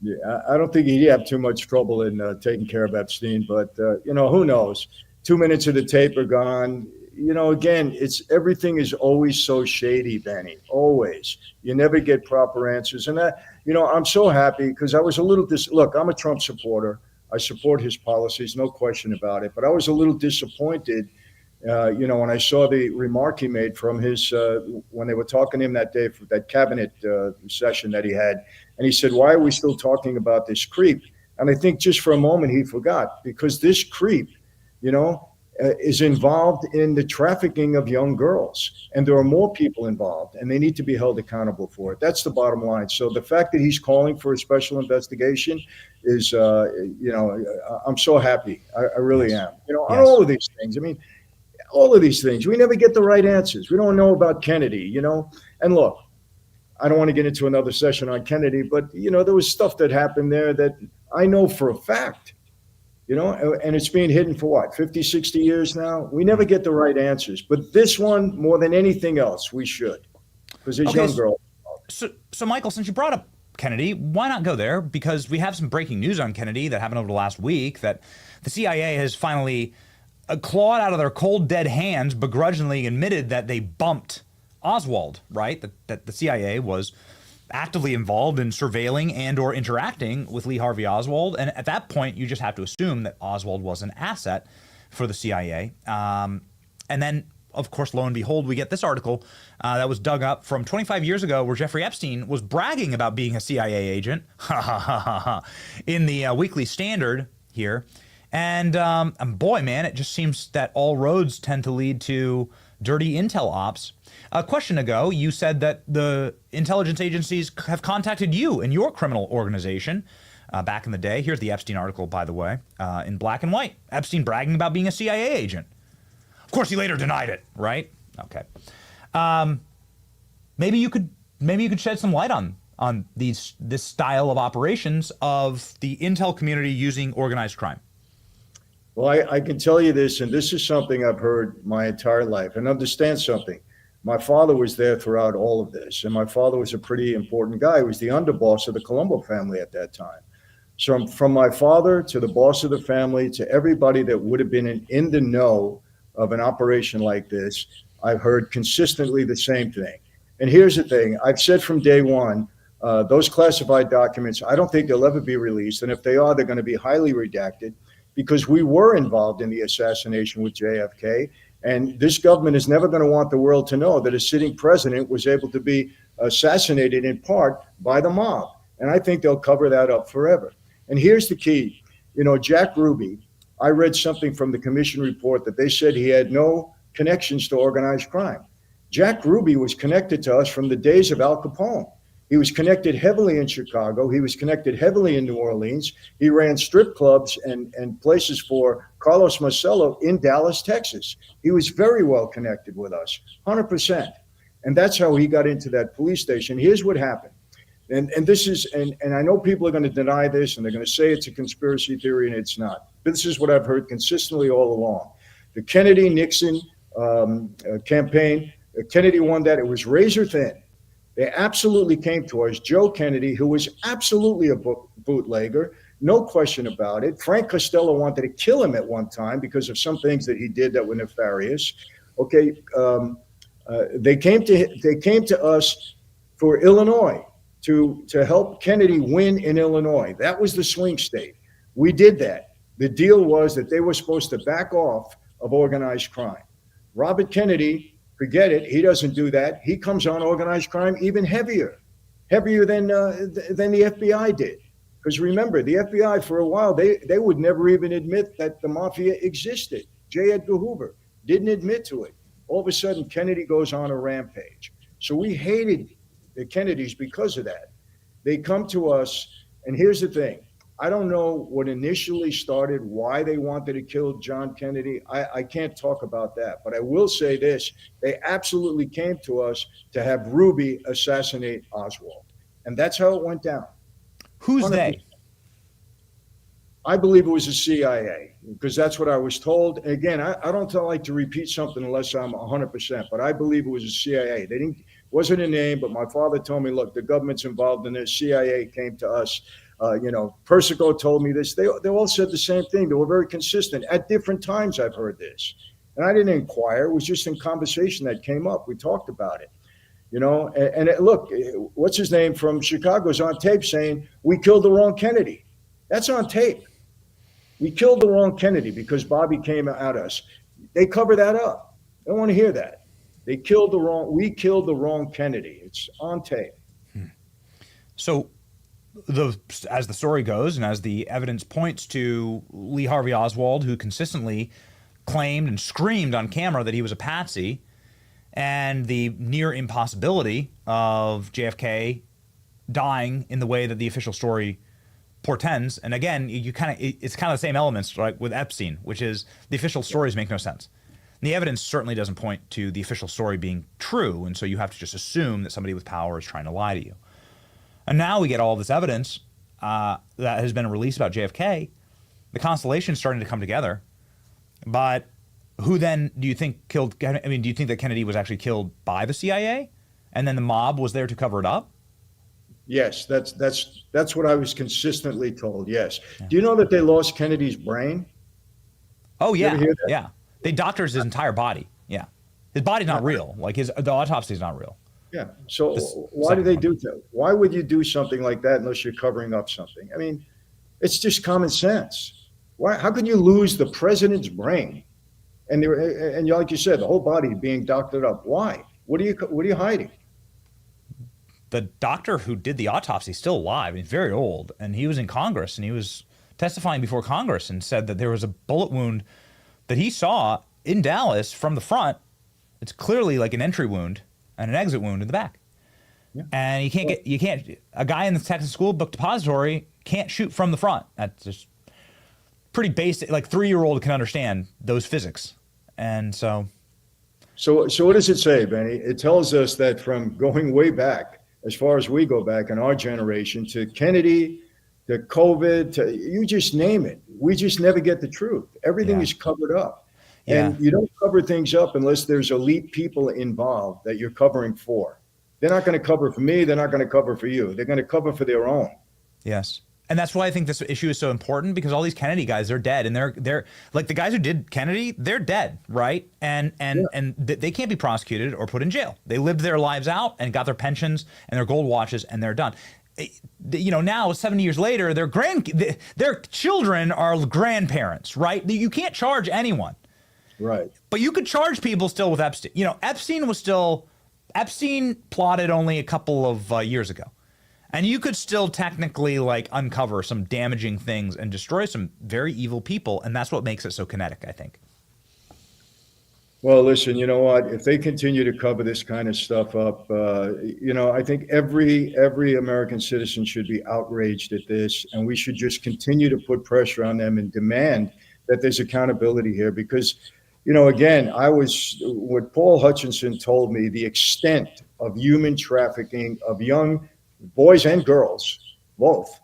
Yeah, I don't think he'd have too much trouble in taking care of Epstein, but who knows? 2 minutes of the tape are gone. Again, everything is always so shady, Benny. Always. You never get proper answers. And I'm so happy because I was a little look, I'm a Trump supporter. I support his policies, no question about it. But I was a little disappointed, when I saw the remark he made from his, when they were talking to him that day for that cabinet session that he had. And he said, why are we still talking about this creep? And I think just for a moment he forgot, because this creep, is involved in the trafficking of young girls. And there are more people involved, and they need to be held accountable for it. That's the bottom line. So the fact that he's calling for a special investigation is, I'm so happy. I really am. On all of these things. I mean, all of these things, we never get the right answers. We don't know about Kennedy, And look, I don't want to get into another session on Kennedy, but, there was stuff that happened there that I know for a fact. And it's being hidden for what, 50, 60 years now? We never get the right answers. But this one, more than anything else, we should. Because there's young girls. So, Michael, since you brought up Kennedy, why not go there? Because we have some breaking news on Kennedy that happened over the last week, that the CIA has finally clawed out of their cold, dead hands, begrudgingly admitted that they bumped Oswald, right? That the CIA was actively involved in surveilling and or interacting with Lee Harvey Oswald. And at that point, you just have to assume that Oswald was an asset for the CIA. And then, of course, lo and behold, we get this article that was dug up from 25 years ago where Jeffrey Epstein was bragging about being a CIA agent in the Weekly Standard here. And boy, man, it just seems that all roads tend to lead to dirty intel ops. A question ago, you said that the intelligence agencies have contacted you and your criminal organization back in the day. Here's the Epstein article, by the way, in black and white. Epstein bragging about being a CIA agent. Of course, he later denied it, right? Okay. Maybe you could shed some light on this style of operations of the intel community using organized crime. Well, I can tell you this, and this is something I've heard my entire life, and understand something. My father was there throughout all of this, and my father was a pretty important guy. He was the underboss of the Colombo family at that time. So from my father to the boss of the family to everybody that would have been in the know of an operation like this, I've heard consistently the same thing. And here's the thing. I've said from day one, those classified documents, I don't think they'll ever be released. And if they are, they're going to be highly redacted, because we were involved in the assassination with JFK. And this government is never going to want the world to know that a sitting president was able to be assassinated in part by the mob. And I think they'll cover that up forever. And here's the key. Jack Ruby, I read something from the commission report that they said he had no connections to organized crime. Jack Ruby was connected to us from the days of Al Capone. He was connected heavily in Chicago. He was connected heavily in New Orleans. He ran strip clubs and places for Carlos Marcello in Dallas, Texas. He was very well connected with us, 100%. And that's how he got into that police station. Here's what happened. And this is, and I know people are going to deny this and they're going to say it's a conspiracy theory, and it's not. This is what I've heard consistently all along. The Kennedy-Nixon campaign, Kennedy won that. It was razor thin. They absolutely came to us. Joe Kennedy, who was absolutely a bootlegger, no question about it. Frank Costello wanted to kill him at one time because of some things that he did that were nefarious. Okay, they came to us for Illinois to help Kennedy win in Illinois. That was the swing state. We did that. The deal was that they were supposed to back off of organized crime. Robert Kennedy, forget it. He doesn't do that. He comes on organized crime even heavier than the FBI did. Because remember, the FBI for a while, they would never even admit that the mafia existed. J. Edgar Hoover didn't admit to it. All of a sudden, Kennedy goes on a rampage. So we hated the Kennedys because of that. They come to us, and here's the thing. I don't know what initially started, why they wanted to kill John Kennedy. I can't talk about that. But I will say this. They absolutely came to us to have Ruby assassinate Oswald. And that's how it went down. Who's 100%. They? I believe it was the CIA, because that's what I was told. And again, I don't like to repeat something unless I'm 100%, but I believe it was the CIA. They wasn't a name, but my father told me, look, the government's involved in this. CIA came to us. Persico told me this. They all said the same thing. They were very consistent. At different times, I've heard this. And I didn't inquire. It was just in conversation that came up. We talked about it. Look, what's his name from Chicago's on tape saying, we killed the wrong Kennedy. That's on tape. We killed the wrong Kennedy because Bobby came at us. They cover that up. I don't want to hear that. We killed the wrong Kennedy. It's on tape. So as the story goes and as the evidence points to Lee Harvey Oswald, who consistently claimed and screamed on camera that he was a patsy, and the near impossibility of JFK dying in the way that the official story portends. And again, it's kind of the same elements, right, with Epstein, which is the official stories make no sense. And the evidence certainly doesn't point to the official story being true, and so you have to just assume that somebody with power is trying to lie to you. And now we get all this evidence that has been released about JFK. The constellation is starting to come together. But who then do you think killed? I mean, do you think that Kennedy was actually killed by the CIA, and then the mob was there to cover it up? Yes, that's what I was consistently told. Yes. Yeah. Do you know that they lost Kennedy's brain? Oh yeah, yeah. They doctors his entire body. Yeah, his body's not real. Like the autopsy is not real. Yeah. So why do they do that? Why would you do something like that unless you're covering up something? I mean, it's just common sense. Why? How can you lose the president's brain? And like you said, the whole body being doctored up. Why? What are you hiding? The doctor who did the autopsy is still alive. He's very old, and he was in Congress, and he was testifying before Congress and said that there was a bullet wound that he saw in Dallas from the front. It's clearly like an entry wound and an exit wound in the back. Yeah. And a guy in the Texas School Book Depository can't shoot from the front. That's just pretty basic. Like 3-year-old can understand those physics. And so what does it say, Benny? It tells us that from going way back, as far as we go back in our generation, to Kennedy, to COVID, to you just name it. We just never get the truth. Everything is covered up. Yeah. And you don't cover things up unless there's elite people involved that you're covering for. They're not going to cover for me. They're not going to cover for you. They're going to cover for their own. Yes. And that's why I think this issue is so important, because all these Kennedy guys, they're dead, and they're like the guys who did Kennedy, they're dead, right? And they can't be prosecuted or put in jail. They lived their lives out and got their pensions and their gold watches, and they're done. Now 70 years later, their children are grandparents, right? You can't charge anyone, right? But you could charge people still with Epstein. Epstein plotted only a couple of years ago. And you could still technically uncover some damaging things and destroy some very evil people. And that's what makes it so kinetic, I think. Well, listen, you know what? If they continue to cover this kind of stuff up, I think every American citizen should be outraged at this, and we should just continue to put pressure on them and demand that there's accountability here. Because, again, what Paul Hutchinson told me, the extent of human trafficking of young boys and girls, both.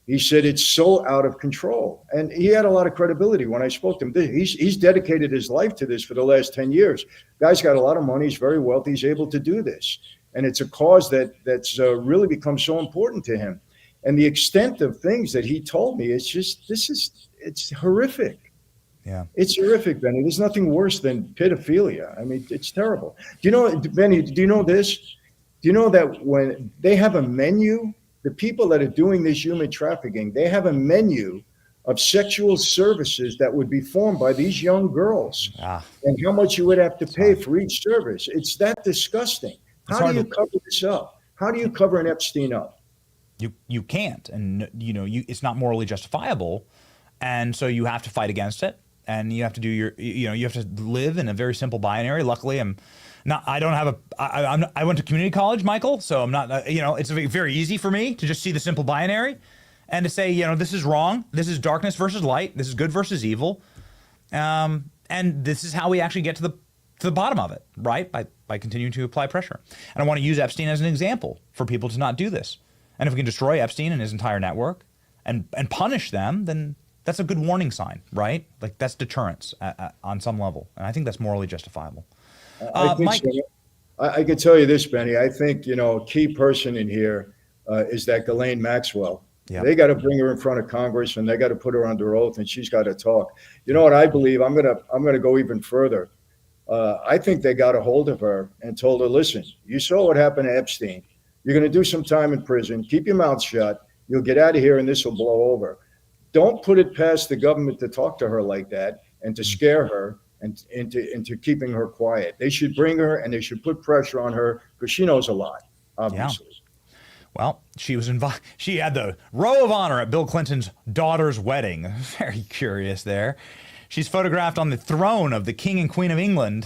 He said it's so out of control. And he had a lot of credibility when I spoke to him. He's dedicated his life to this for the last 10 years. Guy's got a lot of money. He's very wealthy. He's able to do this. And it's a cause that's really become so important to him. And the extent of things that he told me, it's horrific. Yeah. It's horrific, Benny. There's nothing worse than pedophilia. I mean, it's terrible. Benny, do you know this? Do you know that when they have a menu, the people that are doing this human trafficking, they have a menu of sexual services that would be formed by these young girls and how much you would have to pay for each service. It's that disgusting. How do you cover this up? How do you cover an Epstein up? You can't, and it's not morally justifiable, and so you have to fight against it, and you have to do you have to live in a very simple binary. Luckily, I went to community college, Michael, so I'm not, it's very easy for me to just see the simple binary and to say, this is wrong. This is darkness versus light. This is good versus evil. And this is how we actually get to the bottom of it, right? By continuing to apply pressure. And I want to use Epstein as an example for people to not do this. And if we can destroy Epstein and his entire network and punish them, then that's a good warning sign, right? Like that's deterrence on some level. And I think that's morally justifiable. Mike, I can tell you this, Benny. I think, a key person in here is that Ghislaine Maxwell. Yep. They got to bring her in front of Congress and they got to put her under oath and she's got to talk. You know what I believe? I'm gonna go even further. I think they got a hold of her and told her, listen, you saw what happened to Epstein. You're going to do some time in prison. Keep your mouth shut. You'll get out of here and this will blow over. Don't put it past the government to talk to her like that and to scare her and into keeping her quiet. They should bring her and they should put pressure on her because she knows a lot, obviously. Yeah. Well, she had the row of honor at Bill Clinton's daughter's wedding. Very curious there. She's photographed on the throne of the King and Queen of England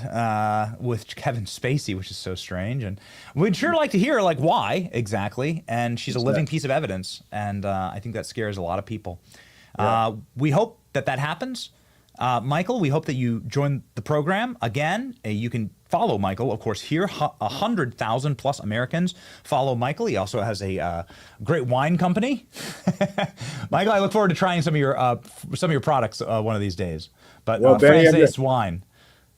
with Kevin Spacey, which is so strange. And we'd sure like to hear why exactly. And she's a living piece of evidence. And I think that scares a lot of people. Yeah. We hope that happens. Michael, we hope that you join the program again. You can follow Michael, of course, here. 100,000 plus Americans follow Michael. He also has a great wine company. Michael, I look forward to trying some of your products one of these days. But Francis wine.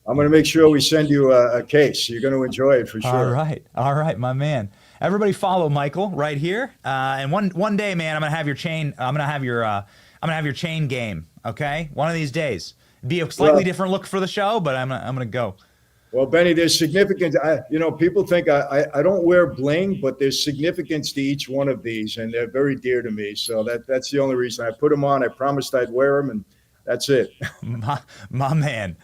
I'm going to make sure we send you a case. You're going to enjoy it for sure. All right, my man. Everybody follow Michael right here. And one day, man, I'm going to have your chain. I'm going to have your chain game. Okay, one of these days. Be a slightly different look for the show, but I'm gonna go. Well, Benny, there's significance. People think I don't wear bling, but there's significance to each one of these, and they're very dear to me. So that's the only reason I put them on. I promised I'd wear them, and that's it. my man.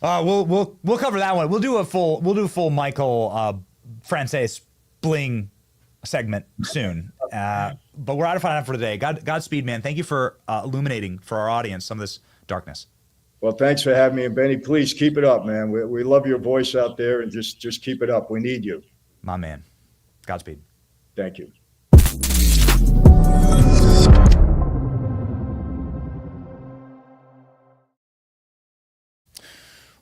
We'll cover that one. We'll do a full Michael Francis bling segment soon. But we're out of time for today. Godspeed, man. Thank you for illuminating for our audience some of this darkness. Well, thanks for having me. And Benny, please keep it up, man. We love your voice out there, and just keep it up. We need you. My man. Godspeed. Thank you.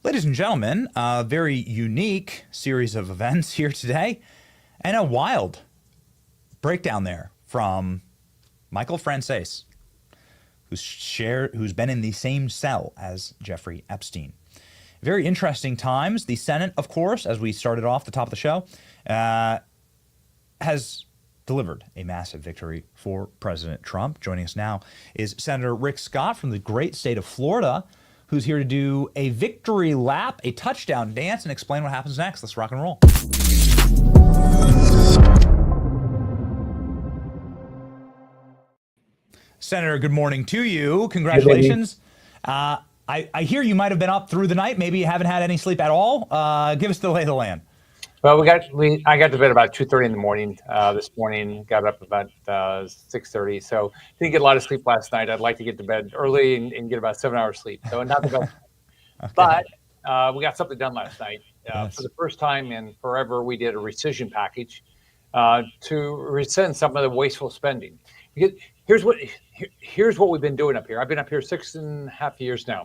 Ladies and gentlemen, a very unique series of events here today, and a wild breakdown there from Michael Francis, who's been in the same cell as Jeffrey Epstein. Very interesting times. The Senate, of course, as we started off the top of the show, has delivered a massive victory for President Trump. Joining us now is Senator Rick Scott from the great state of Florida, who's here to do a victory lap, a touchdown dance, and explain what happens next. Let's rock and roll. Senator, good morning to you. Congratulations. I hear you might have been up through the night. Maybe you haven't had any sleep at all. Give us the lay of the land. Well, I got to bed about 2:30 in the morning this morning. Got up about 6:30. So didn't get a lot of sleep last night. I'd like to get to bed early and get about 7 hours sleep. So not the best. Okay. But we got something done last night. Yes. For the first time in forever, we did a rescission package to rescind some of the wasteful spending. Because here's what we've been doing up here. I've been up here 6.5 years now.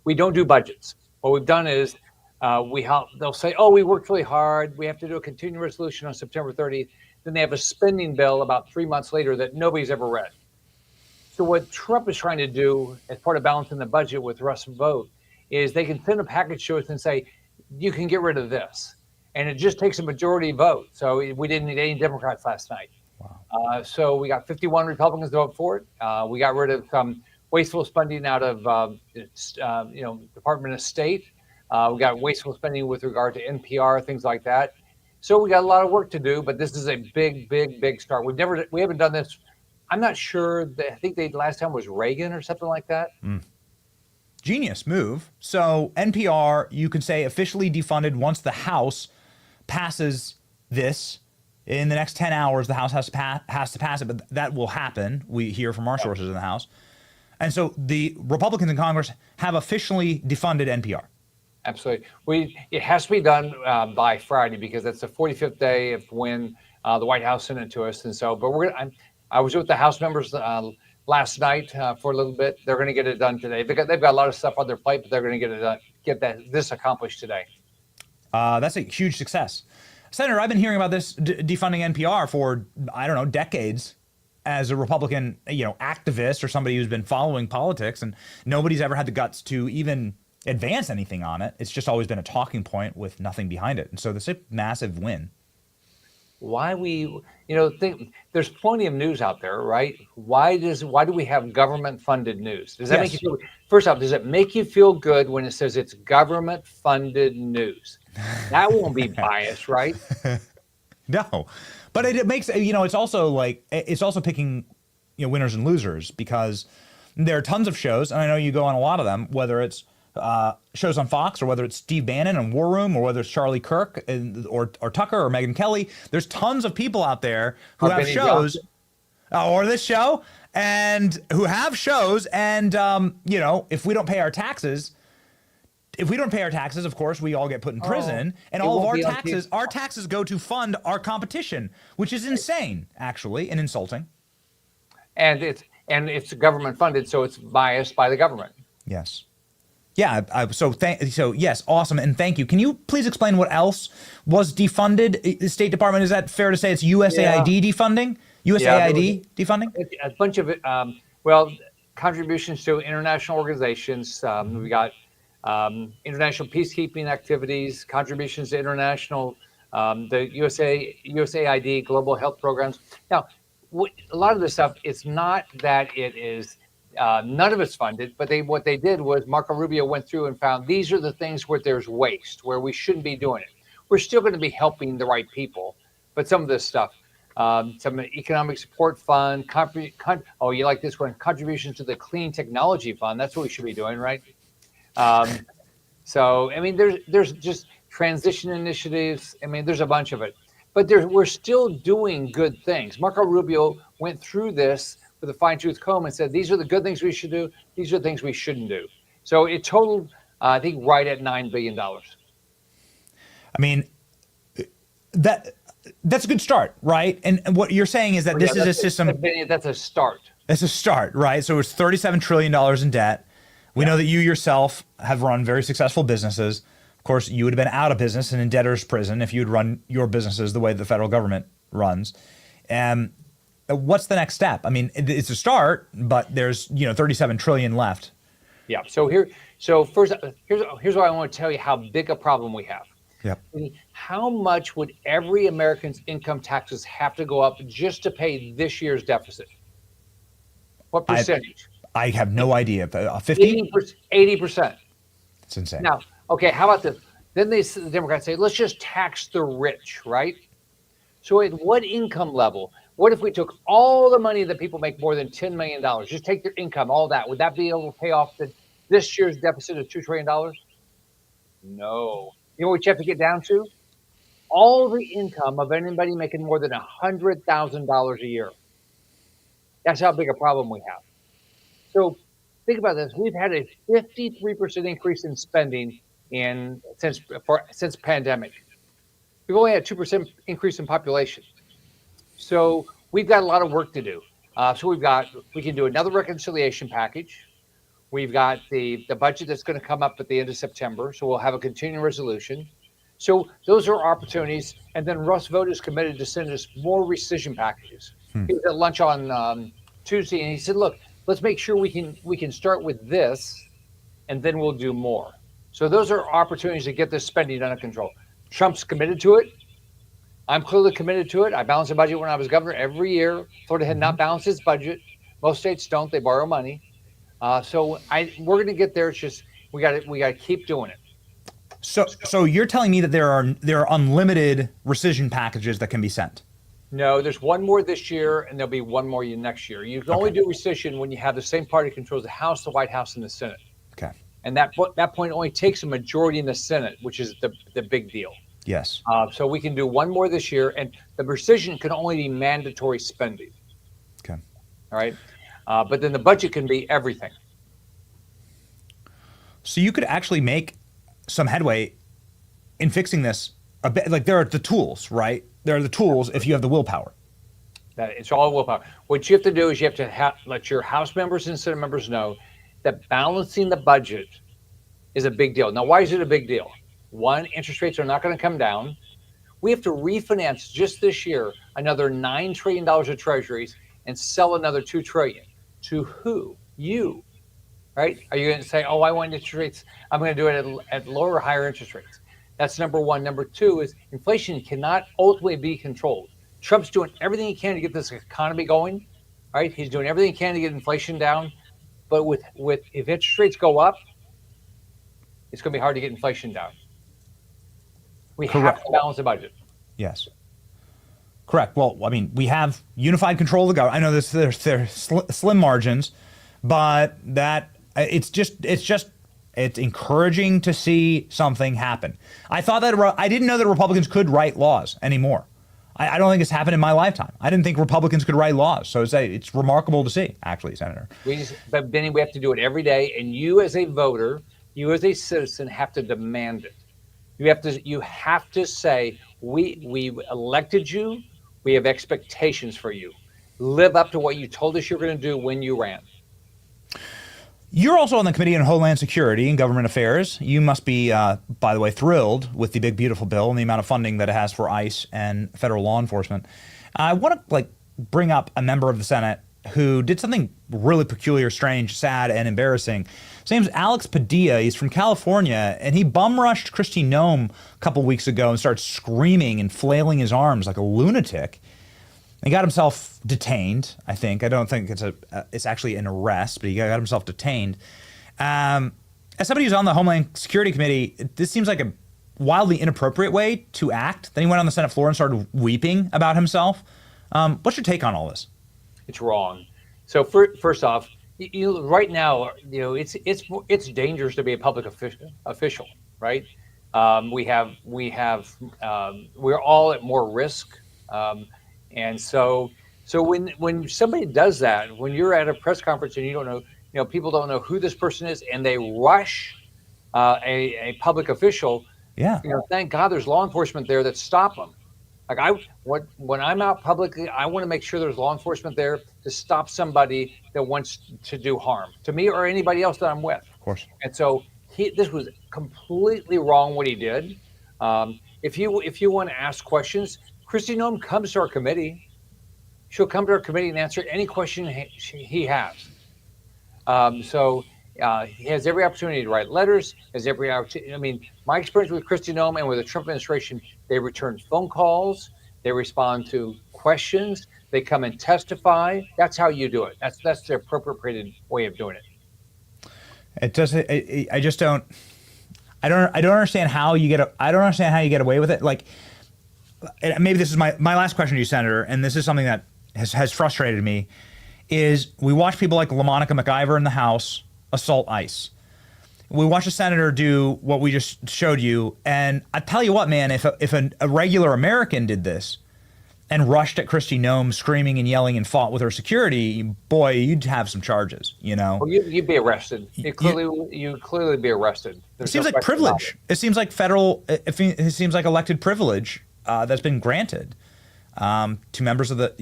We don't do budgets. What we've done is they'll say, oh, we worked really hard. We have to do a continuing resolution on September 30th. Then they have a spending bill about 3 months later that nobody's ever read. So what Trump is trying to do as part of balancing the budget with Russ vote is they can send a package to us and say, you can get rid of this. And it just takes a majority vote. So we didn't need any Democrats last night. Wow. So we got 51 Republicans to vote for it. We got rid of some wasteful spending out of Department of State. We got wasteful spending with regard to NPR, things like that. So we got a lot of work to do, but this is a big, big, big start. We haven't done this. I'm not sure. I think last time was Reagan or something like that. Genius move. So NPR, you could say, officially defunded once the House passes this. In the next 10 hours, the House has to pass it, but that will happen. We hear from our sources in the House. And so the Republicans in Congress have officially defunded NPR. Absolutely. It has to be done by Friday because that's the 45th day of when the White House sent it to us. And so, but I was with the House members last night for a little bit. They're going to get it done today. They've got a lot of stuff on their plate, but they're going to get it done, this accomplished today. That's a huge success. Senator, I've been hearing about this defunding NPR for, I don't know, decades as a Republican, activist or somebody who's been following politics, and nobody's ever had the guts to even advance anything on it. It's just always been a talking point with nothing behind it. And so this is a massive win. Why there's plenty of news out there, right? Why do we have government funded news? Does that make you feel, first off, does it make you feel good when it says it's government funded news? That won't be biased, right? No, but it makes, it's also picking, winners and losers, because there are tons of shows, and I know you go on a lot of them, whether it's shows on Fox, or whether it's Steve Bannon and War Room, or whether it's Charlie Kirk or Tucker or Megyn Kelly. There's tons of people out there who have shows, or this show, and who have shows. And, if we don't pay our taxes, of course, we all get put in prison, and all of our taxes go to fund our competition, which is insane, actually, and insulting. And it's government funded, so it's biased by the government. Yes. Yeah. So yes, awesome, and thank you. Can you please explain what else was defunded? The State Department, is that fair to say it's USAID defunding? USAID defunding? A bunch of it. Contributions to international organizations. We got international peacekeeping activities, contributions to international, the USAID global health programs. Now, a lot of this stuff, it's not that it is. None of it's funded, but what they did was Marco Rubio went through and found these are the things where there's waste, where we shouldn't be doing it. We're still going to be helping the right people, but some of this stuff, some economic support fund, you like this one, contributions to the clean technology fund. That's what we should be doing, right? There's just transition initiatives. There's a bunch of it, but we're still doing good things. Marco Rubio went through this with a fine-tooth comb and said, these are the good things we should do. These are the things we shouldn't do. So it totaled, I think, right at $9 billion. That's a good start, right? And what you're saying is that this is a system. That's a start. That's a start, right? So it's $37 trillion in debt. We know that you yourself have run very successful businesses. Of course, you would have been out of business and in debtor's prison if you'd run your businesses the way the federal government runs. What's the next step? It's a start, but there's 37 trillion left. Yeah. So first, here's what I want to tell you: how big a problem we have. Yep. How much would every American's income taxes have to go up just to pay this year's deficit? What percentage? I have no idea. 50? 80%. It's insane. Now, okay, how about this? Then the Democrats say, let's just tax the rich, right? So at what income level? What if we took all the money that people make more than $10 million, just take their income, all that? Would that be able to pay off this year's deficit of $2 trillion? No. You know what you have to get down to? All the income of anybody making more than $100,000 a year. That's how big a problem we have. So think about this. We've had a 53% increase in spending since pandemic. We've only had 2% increase in population. So we've got a lot of work to do. We can do another reconciliation package. We've got the budget that's going to come up at the end of September. So we'll have a continuing resolution. So those are opportunities. And then Russ Vought is committed to send us more rescission packages. He was at lunch on Tuesday, and he said, look, let's make sure we can start with this, and then we'll do more. So those are opportunities to get this spending under control. Trump's committed to it. I'm clearly committed to it. I balanced the budget when I was governor every year. Florida had not balanced its budget. Most states don't. They borrow money. So we're going to get there. It's just we got to keep doing it. So you're telling me that there are unlimited rescission packages that can be sent? No, there's one more this year, and there'll be one more next year. You can only do rescission when you have the same party controls the House, the White House, and the Senate. Okay. And that point only takes a majority in the Senate, which is the big deal. Yes. So we can do one more this year, and the rescission can only be mandatory spending. Okay. All right. But then the budget can be everything. So you could actually make some headway in fixing this a bit. Like, there are the tools, right? There are the tools if you have the willpower. That it's all willpower. What you have to do is you have to let your House members and Senate members know that balancing the budget is a big deal. Now, why is it a big deal? One, interest rates are not going to come down. We have to refinance just this year another $9 trillion of treasuries and sell another $2 trillion. To who? You. Right? Are you going to say, oh, I want interest rates, I'm going to do it at lower or higher interest rates? That's number one. Number two is inflation cannot ultimately be controlled. Trump's doing everything he can to get this economy going. Right? He's doing everything he can to get inflation down. But if interest rates go up, it's going to be hard to get inflation down. We have to balance the budget. Yes. Correct. Well, I mean, we have unified control of the government. I know there's slim margins, but it's encouraging to see something happen. I didn't know that Republicans could write laws anymore. I don't think it's happened in my lifetime. I didn't think Republicans could write laws. So it's remarkable to see, actually, Senator. But Benny, we have to do it every day. And you as a voter, you as a citizen have to demand it. You have to say, we elected you. We have expectations for you. Live up to what you told us you're going to do when you ran. You're also on the Committee on Homeland Security and Government Affairs. You must be, by the way, thrilled with the big, beautiful bill and the amount of funding that it has for ICE and federal law enforcement. I want to bring up a member of the Senate who did something really peculiar, strange, sad, and embarrassing. His name's Alex Padilla. He's from California, and he bum rushed Kristi Noem a couple weeks ago and started screaming and flailing his arms like a lunatic. He got himself detained, I think. I don't think it's actually an arrest, but he got himself detained. As somebody who's on the Homeland Security Committee, this seems like a wildly inappropriate way to act. Then he went on the Senate floor and started weeping about himself. What's your take on all this? It's wrong. So first off, right now, it's dangerous to be a public official, right? We're all at more risk. And so when somebody does that, when you're at a press conference and you don't know, people don't know who this person is, and they rush a public official, thank God there's law enforcement there that stop them. When I'm out publicly, I want to make sure there's law enforcement there to stop somebody that wants to do harm to me or anybody else that I'm with. Of course. And so this was completely wrong what he did. If you want to ask questions, Kristi Noem comes to our committee. She'll come to our committee and answer any question he has. He has every opportunity to write letters. My experience with Kristi Noem and with the Trump administration, they return phone calls. They respond to questions. They come and testify. That's how you do it. That's the appropriate way of doing it. It doesn't. I just don't. I don't understand how you get. I don't understand how you get away with it. Maybe this is my last question to you, Senator, and this is something that has frustrated me. Is we watch people like LaMonica McIver in the House assault ICE. We watch a senator do what we just showed you, and I tell you what, man, if a regular American did this, and rushed at Kristi Noem screaming and yelling and fought with her security, boy, you'd have some charges, you know? Well, you'd be arrested. You'd clearly be arrested. It seems like privilege. It seems like it seems like elected privilege that's been granted to members of the,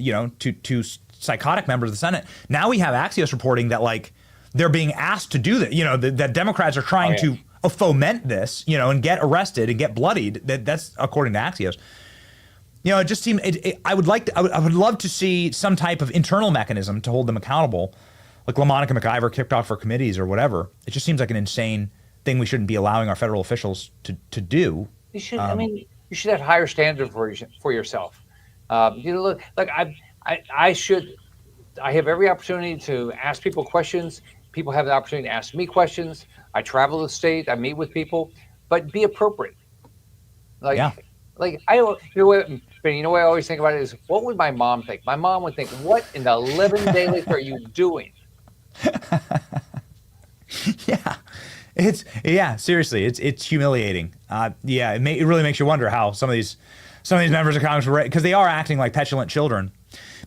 to psychotic members of the Senate. Now we have Axios reporting that, like, they're being asked to do that, that Democrats are trying to foment this, and get arrested and get bloodied. That's according to Axios. It just seemed. I would love to see some type of internal mechanism to hold them accountable, like LaMonica McIver kicked off for committees or whatever. It just seems like an insane thing we shouldn't be allowing our federal officials to do. You should. You should have higher standards for yourself. Look, like I have every opportunity to ask people questions. People have the opportunity to ask me questions. I travel the state. I meet with people, but be appropriate. Like you know what I always think about it is, what would my mom think? My mom would think, what in the living daylights are you doing? Seriously, it's humiliating. It really makes you wonder how some of these members of Congress were, because they are acting like petulant children.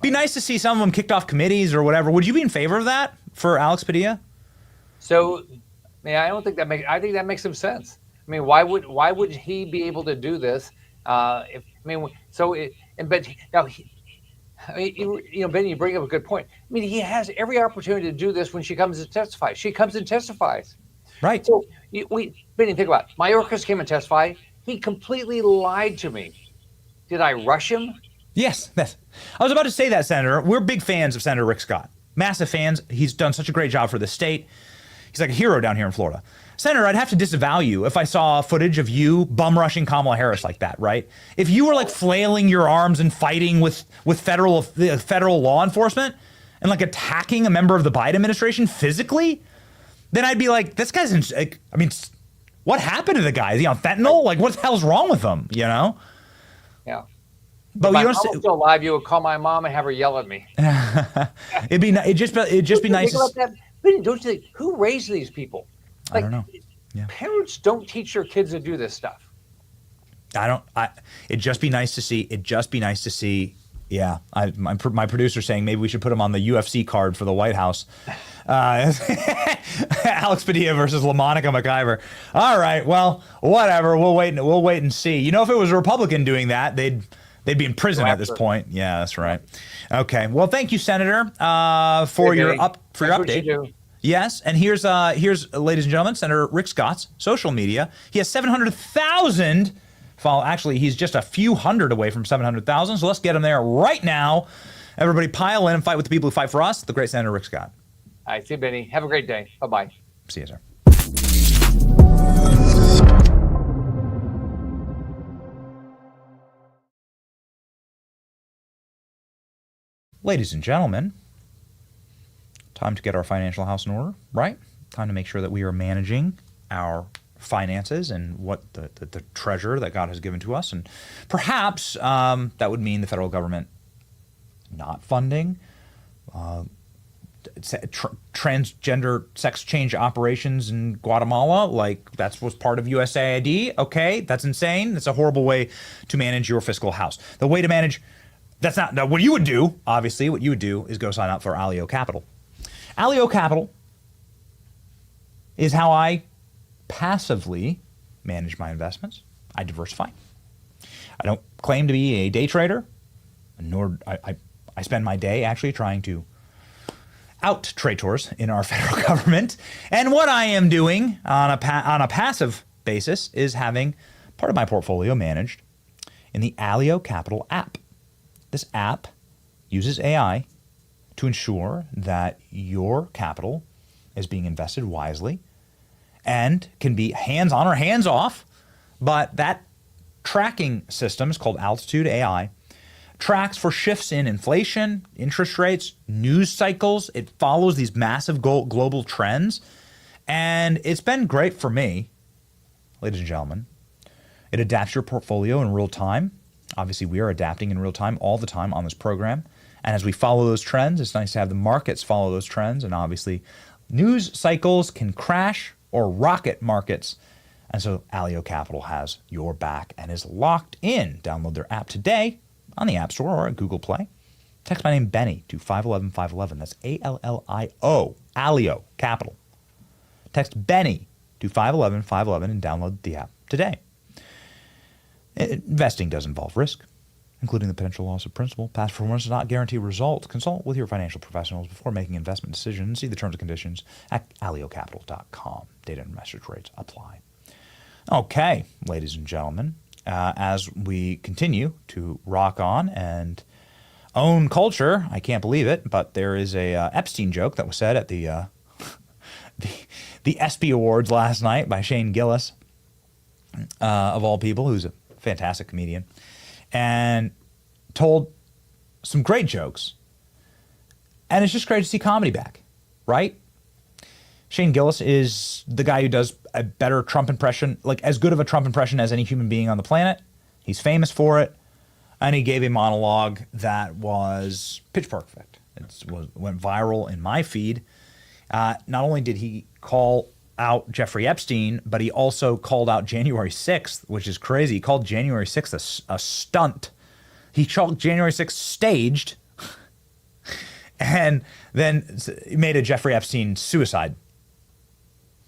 Be nice to see some of them kicked off committees or whatever. Would you be in favor of that for Alex Padilla? So, I don't think I think that makes some sense. Why would he be able to do this? Ben, you bring up a good point. He has every opportunity to do this when she comes to testify. She comes and testifies. Right. So, Benny, think about it. Mayorkas came and testified. He completely lied to me. Did I rush him? Yes. I was about to say that, Senator. We're big fans of Senator Rick Scott. Massive fans. He's done such a great job for the state. He's like a hero down here in Florida. Senator, I'd have to disavow you if I saw footage of you bum rushing Kamala Harris like that, right? If you were like flailing your arms and fighting with federal law enforcement and like attacking a member of the Biden administration physically, then I'd be like, this guy's, what happened to the guy? Is he on fentanyl? Like, what the hell's wrong with him? Yeah. But if my mom was still alive, you would call my mom and have her yell at me. It'd just be nice. Don't you think, who raised these people? I don't know. Yeah. Parents don't teach their kids to do this stuff. It'd just be nice to see. Yeah. My producer's saying maybe we should put him on the UFC card for the White House. Alex Padilla versus LaMonica McIver. All right. Well, whatever. We'll wait and see. If it was a Republican doing that, they'd be in prison at this point. Yeah, that's right. Okay. Well, thank you, Senator, for your update. Yes, and here's ladies and gentlemen, Senator Rick Scott's social media. He has 700,000 follow. Actually, he's just a few hundred away from 700,000. So let's get him there right now. Everybody pile in and fight with the people who fight for us. The great Senator Rick Scott. All right, see you, Benny. Have a great day. Bye-bye. See you, sir. Ladies and gentlemen, time to get our financial house in order, right? Time to make sure that we are managing our finances and what the treasure that God has given to us. And perhaps that would mean the federal government not funding transgender sex change operations in Guatemala, like that was part of USAID. Okay, that's insane. That's a horrible way to manage your fiscal house. The way to manage, that's not what you would do. Obviously, what you would do is go sign up for Allio Capital. Allio Capital is how I passively manage my investments. I diversify. I don't claim to be a day trader, nor I spend my day actually trying to out traitors in our federal government. And what I am doing on a passive basis is having part of my portfolio managed in the Allio Capital app. This app uses AI to ensure that your capital is being invested wisely and can be hands-on or hands-off, but that tracking system is called Altitude AI, tracks for shifts in inflation, interest rates, news cycles. It follows these massive global trends, and it's been great for me, ladies and gentlemen. It adapts your portfolio in real time. Obviously, we are adapting in real time all the time on this program. And as we follow those trends, it's nice to have the markets follow those trends. And obviously, news cycles can crash or rocket markets. And so Allio Capital has your back and is locked in. Download their app today on the App Store or at Google Play. Text my name Benny to 511-511. That's A-L-L-I-O, Allio, capital. Text Benny to 511-511 and download the app today. Investing does involve risk, including the potential loss of principal. Past performance does not guarantee results. Consult with your financial professionals before making investment decisions. See the terms and conditions at alliocapital.com. Data and message rates apply. Okay, ladies and gentlemen, as we continue to rock on and own culture, I can't believe it, but there is a Epstein joke that was said at the ESPY Awards last night by Shane Gillis, of all people, who's a fantastic comedian, and told some great jokes. And it's just great to see comedy back, right? Shane Gillis is the guy who does a better Trump impression, like as good of a Trump impression as any human being on the planet. He's famous for it. And he gave a monologue that was pitch perfect. It went viral in my feed. Not only did he call out Jeffrey Epstein, but he also called out January 6th, which is crazy. He called January 6th a stunt. He called January 6th staged, and then made a Jeffrey Epstein suicide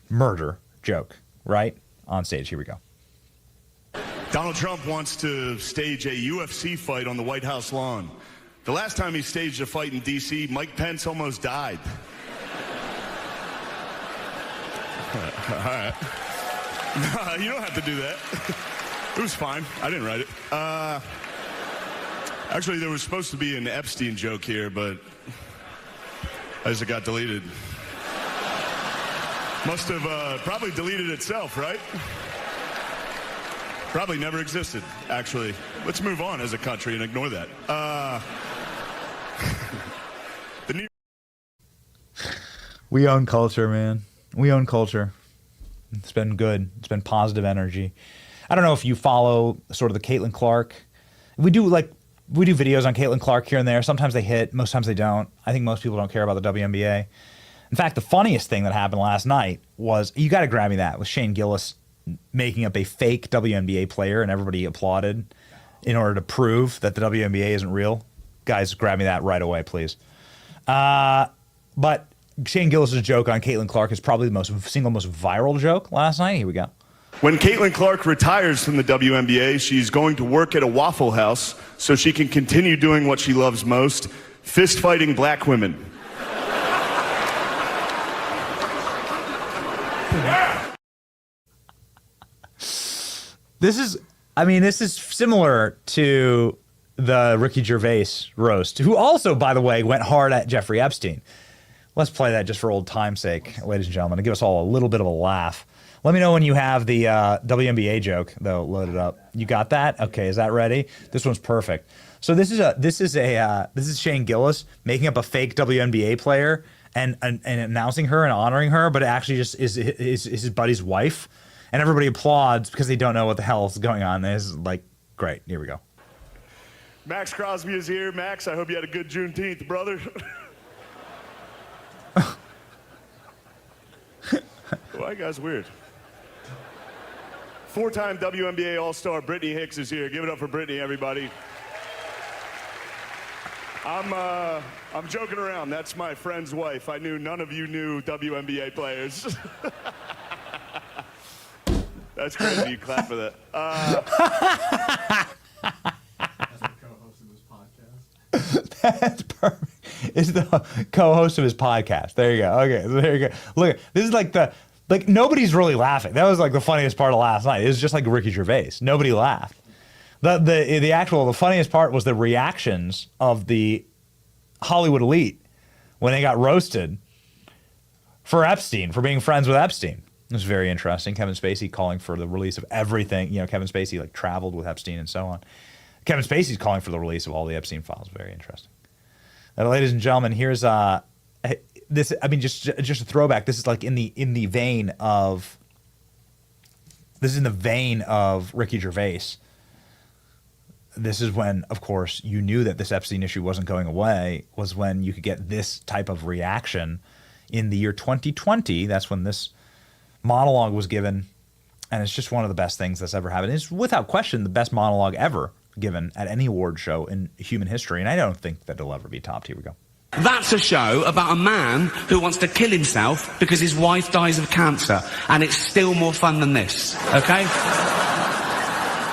murder joke, right? On stage. Here we go. Donald Trump wants to stage a UFC fight on the White House lawn. The last time he staged a fight in D.C., Mike Pence almost died. All right. You don't have to do that. It was fine. I didn't write it. Actually, there was supposed to be an Epstein joke here, but as it got deleted. Must have probably deleted itself, right? Probably never existed, actually. Let's move on as a country and ignore that. We own culture, man. We own culture. It's been good. It's been positive energy. I don't know if you follow sort of the Caitlin Clark. We do videos on Caitlin Clark here and there. Sometimes they hit, most times they don't. I think most people don't care about the WNBA. In fact, the funniest thing that happened last night was, you got to grab me that, was Shane Gillis making up a fake WNBA player, and everybody applauded in order to prove that the WNBA isn't real. Guys, grab me that right away, please. But Shane Gillis' joke on Caitlin Clark is probably the single most viral joke last night. Here we go. When Caitlin Clark retires from the WNBA, she's going to work at a Waffle House so she can continue doing what she loves most, fist fighting black women. This is similar to the Ricky Gervais roast, who also, by the way, went hard at Jeffrey Epstein. Let's play that just for old time's sake, ladies and gentlemen, to give us all a little bit of a laugh. Let me know when you have the WNBA joke, though, loaded up. You got that? Okay, is that ready? This one's perfect. So this is Shane Gillis making up a fake WNBA player and announcing her and honoring her, but it actually just is his buddy's wife. And everybody applauds because they don't know what the hell is going on. It's like, great. Here we go. Max Crosby is here. Max, I hope you had a good Juneteenth, brother. Why, guys, weird. Four-time WNBA All-Star Brittany Hicks is here. Give it up for Brittany, everybody. I'm joking around. That's my friend's wife. I knew none of you knew WNBA players. That's crazy. You clap for that. That's perfect. It's the co-host of his podcast. There you go. Okay, so there you go. Look, this is like nobody's really laughing. That was like the funniest part of last night. It was just like Ricky Gervais. Nobody laughed. The funniest part was the reactions of the Hollywood elite when they got roasted for Epstein, for being friends with Epstein. It was very interesting. Kevin Spacey calling for the release of everything. You know, Kevin Spacey like traveled with Epstein and so on. Kevin Spacey's calling for the release of all the Epstein files. Very interesting. Now, ladies and gentlemen, here's this. I mean, just a throwback. This is like in the vein of Ricky Gervais. This is when, of course, you knew that this Epstein issue wasn't going away. Was when you could get this type of reaction in the year 2020. That's when this monologue was given, and it's just one of the best things that's ever happened. It's without question the best monologue ever given at any award show in human history, and I don't think that it'll ever be topped. Here we go. That's a show about a man who wants to kill himself because his wife dies of cancer, and it's still more fun than this, okay?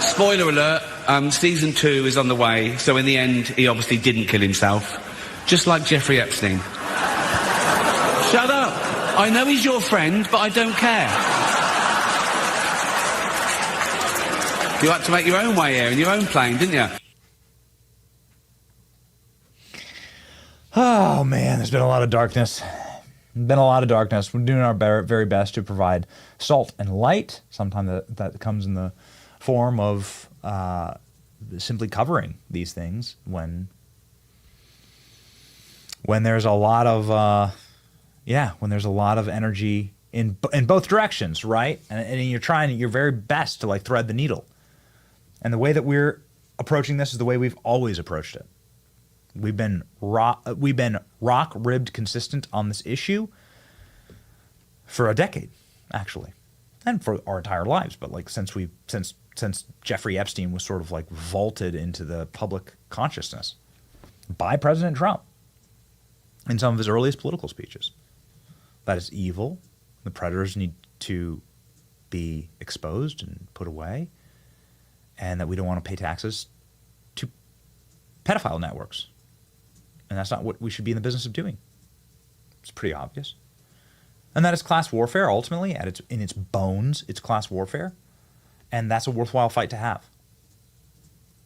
Spoiler alert, season 2 is on the way, so in the end, he obviously didn't kill himself, just like Jeffrey Epstein. Shut up! I know he's your friend, but I don't care. You had to make your own way here in your own plane, didn't you? Oh, man, there's been a lot of darkness. We're doing our very best to provide salt and light. Sometimes that comes in the form of simply covering these things when there's a lot of when there's a lot of energy in both directions, right? And you're trying your very best to like thread the needle. And the way that we're approaching this is the way we've always approached it. We've been rock-ribbed consistent on this issue for a decade, actually, and for our entire lives. But like since Jeffrey Epstein was sort of like vaulted into the public consciousness by President Trump in some of his earliest political speeches, that is evil. The predators need to be exposed and put away, and that we don't want to pay taxes to pedophile networks. And that's not what we should be in the business of doing. It's pretty obvious. And that is class warfare, ultimately. In its bones, it's class warfare. And that's a worthwhile fight to have.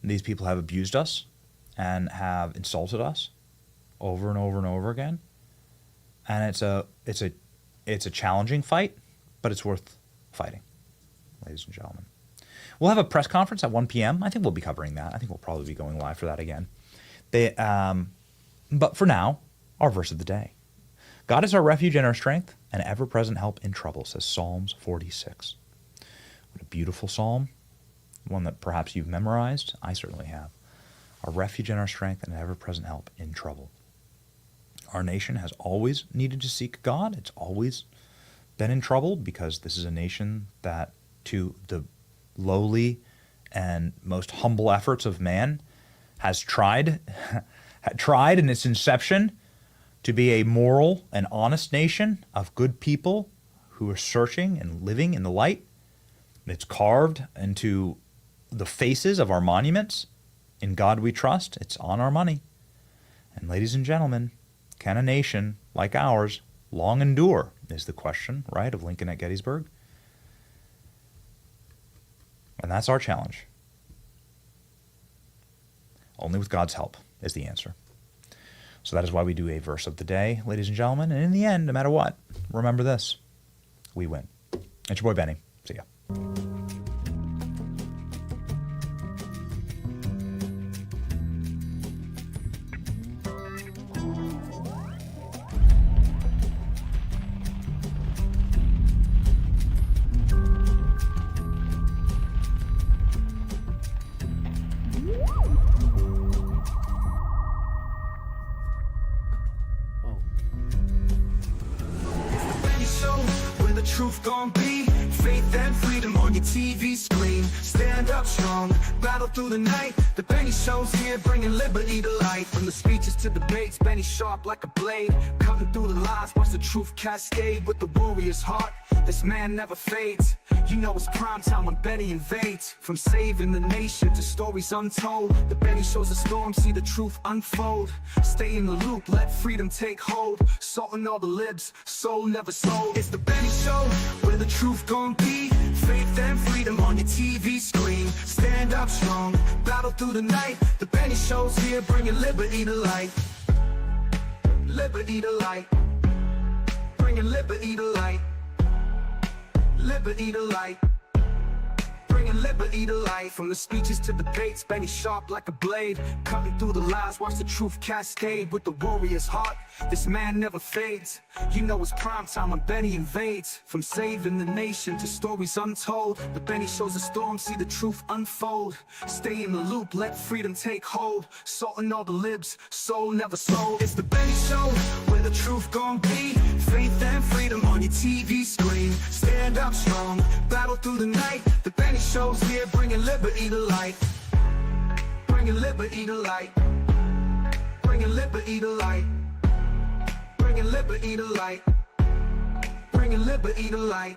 These people have abused us and have insulted us over and over and over again. And it's a challenging fight, but it's worth fighting, ladies and gentlemen. We'll have a press conference at 1 p.m. I think we'll be covering that. I think we'll probably be going live for that again. But for now, our verse of the day. God is our refuge and our strength, and ever-present help in trouble, says Psalms 46. What a beautiful psalm. One that perhaps you've memorized. I certainly have. Our refuge and our strength, and ever-present help in trouble. Our nation has always needed to seek God. It's always been in trouble because this is a nation that, to the lowly and most humble efforts of man, has tried in its inception to be a moral and honest nation of good people who are searching and living in the light. It's carved into the faces of our monuments. In God we trust. It's on our money. And ladies and gentlemen, can a nation like ours long endure, is the question, right, of Lincoln at Gettysburg? And that's our challenge. Only with God's help is the answer. So that is why we do a verse of the day, ladies and gentlemen. And in the end, no matter what, remember this. We win. It's your boy Benny. See ya. Truth gon' be faith and freedom on your TV screen. Stand up strong, battle through the night. The Benny Show's here, bringing liberty to light. From the speeches to debates, Benny sharp like a blade, cutting through the lies. Watch the truth cascade with the warrior's heart. This man never fades. You know it's prime time when Benny invades. From saving the nation to stories untold, the Benny Show's a storm, see the truth unfold. Stay in the loop, let freedom take hold. Salting all the libs, soul never sold. It's the Benny Show, where the truth gon' be. Faith and freedom on your TV screen. Stand up strong, battle through the night. The Benny Show's here, bringing liberty to light. Liberty to light. Bringing liberty to light. Liberty to light. Bringing liberty to light. From the speeches to debates, Benny sharp like a blade, cutting through the lies. Watch the truth cascade with the warrior's heart. This man never fades. You know it's prime time when Benny invades. From saving the nation to stories untold, the Benny Show's a storm, see the truth unfold. Stay in the loop, let freedom take hold. Salting all the libs, soul never sold. It's the Benny Show, where the truth gon' be. Faith and freedom on your TV screen. Stand up strong, battle through the night. The Benny Show's here, bringing liberty to light. Bringing liberty to light. Bringing liberty to light. Bringing liberty to light. Bringing liberty to light.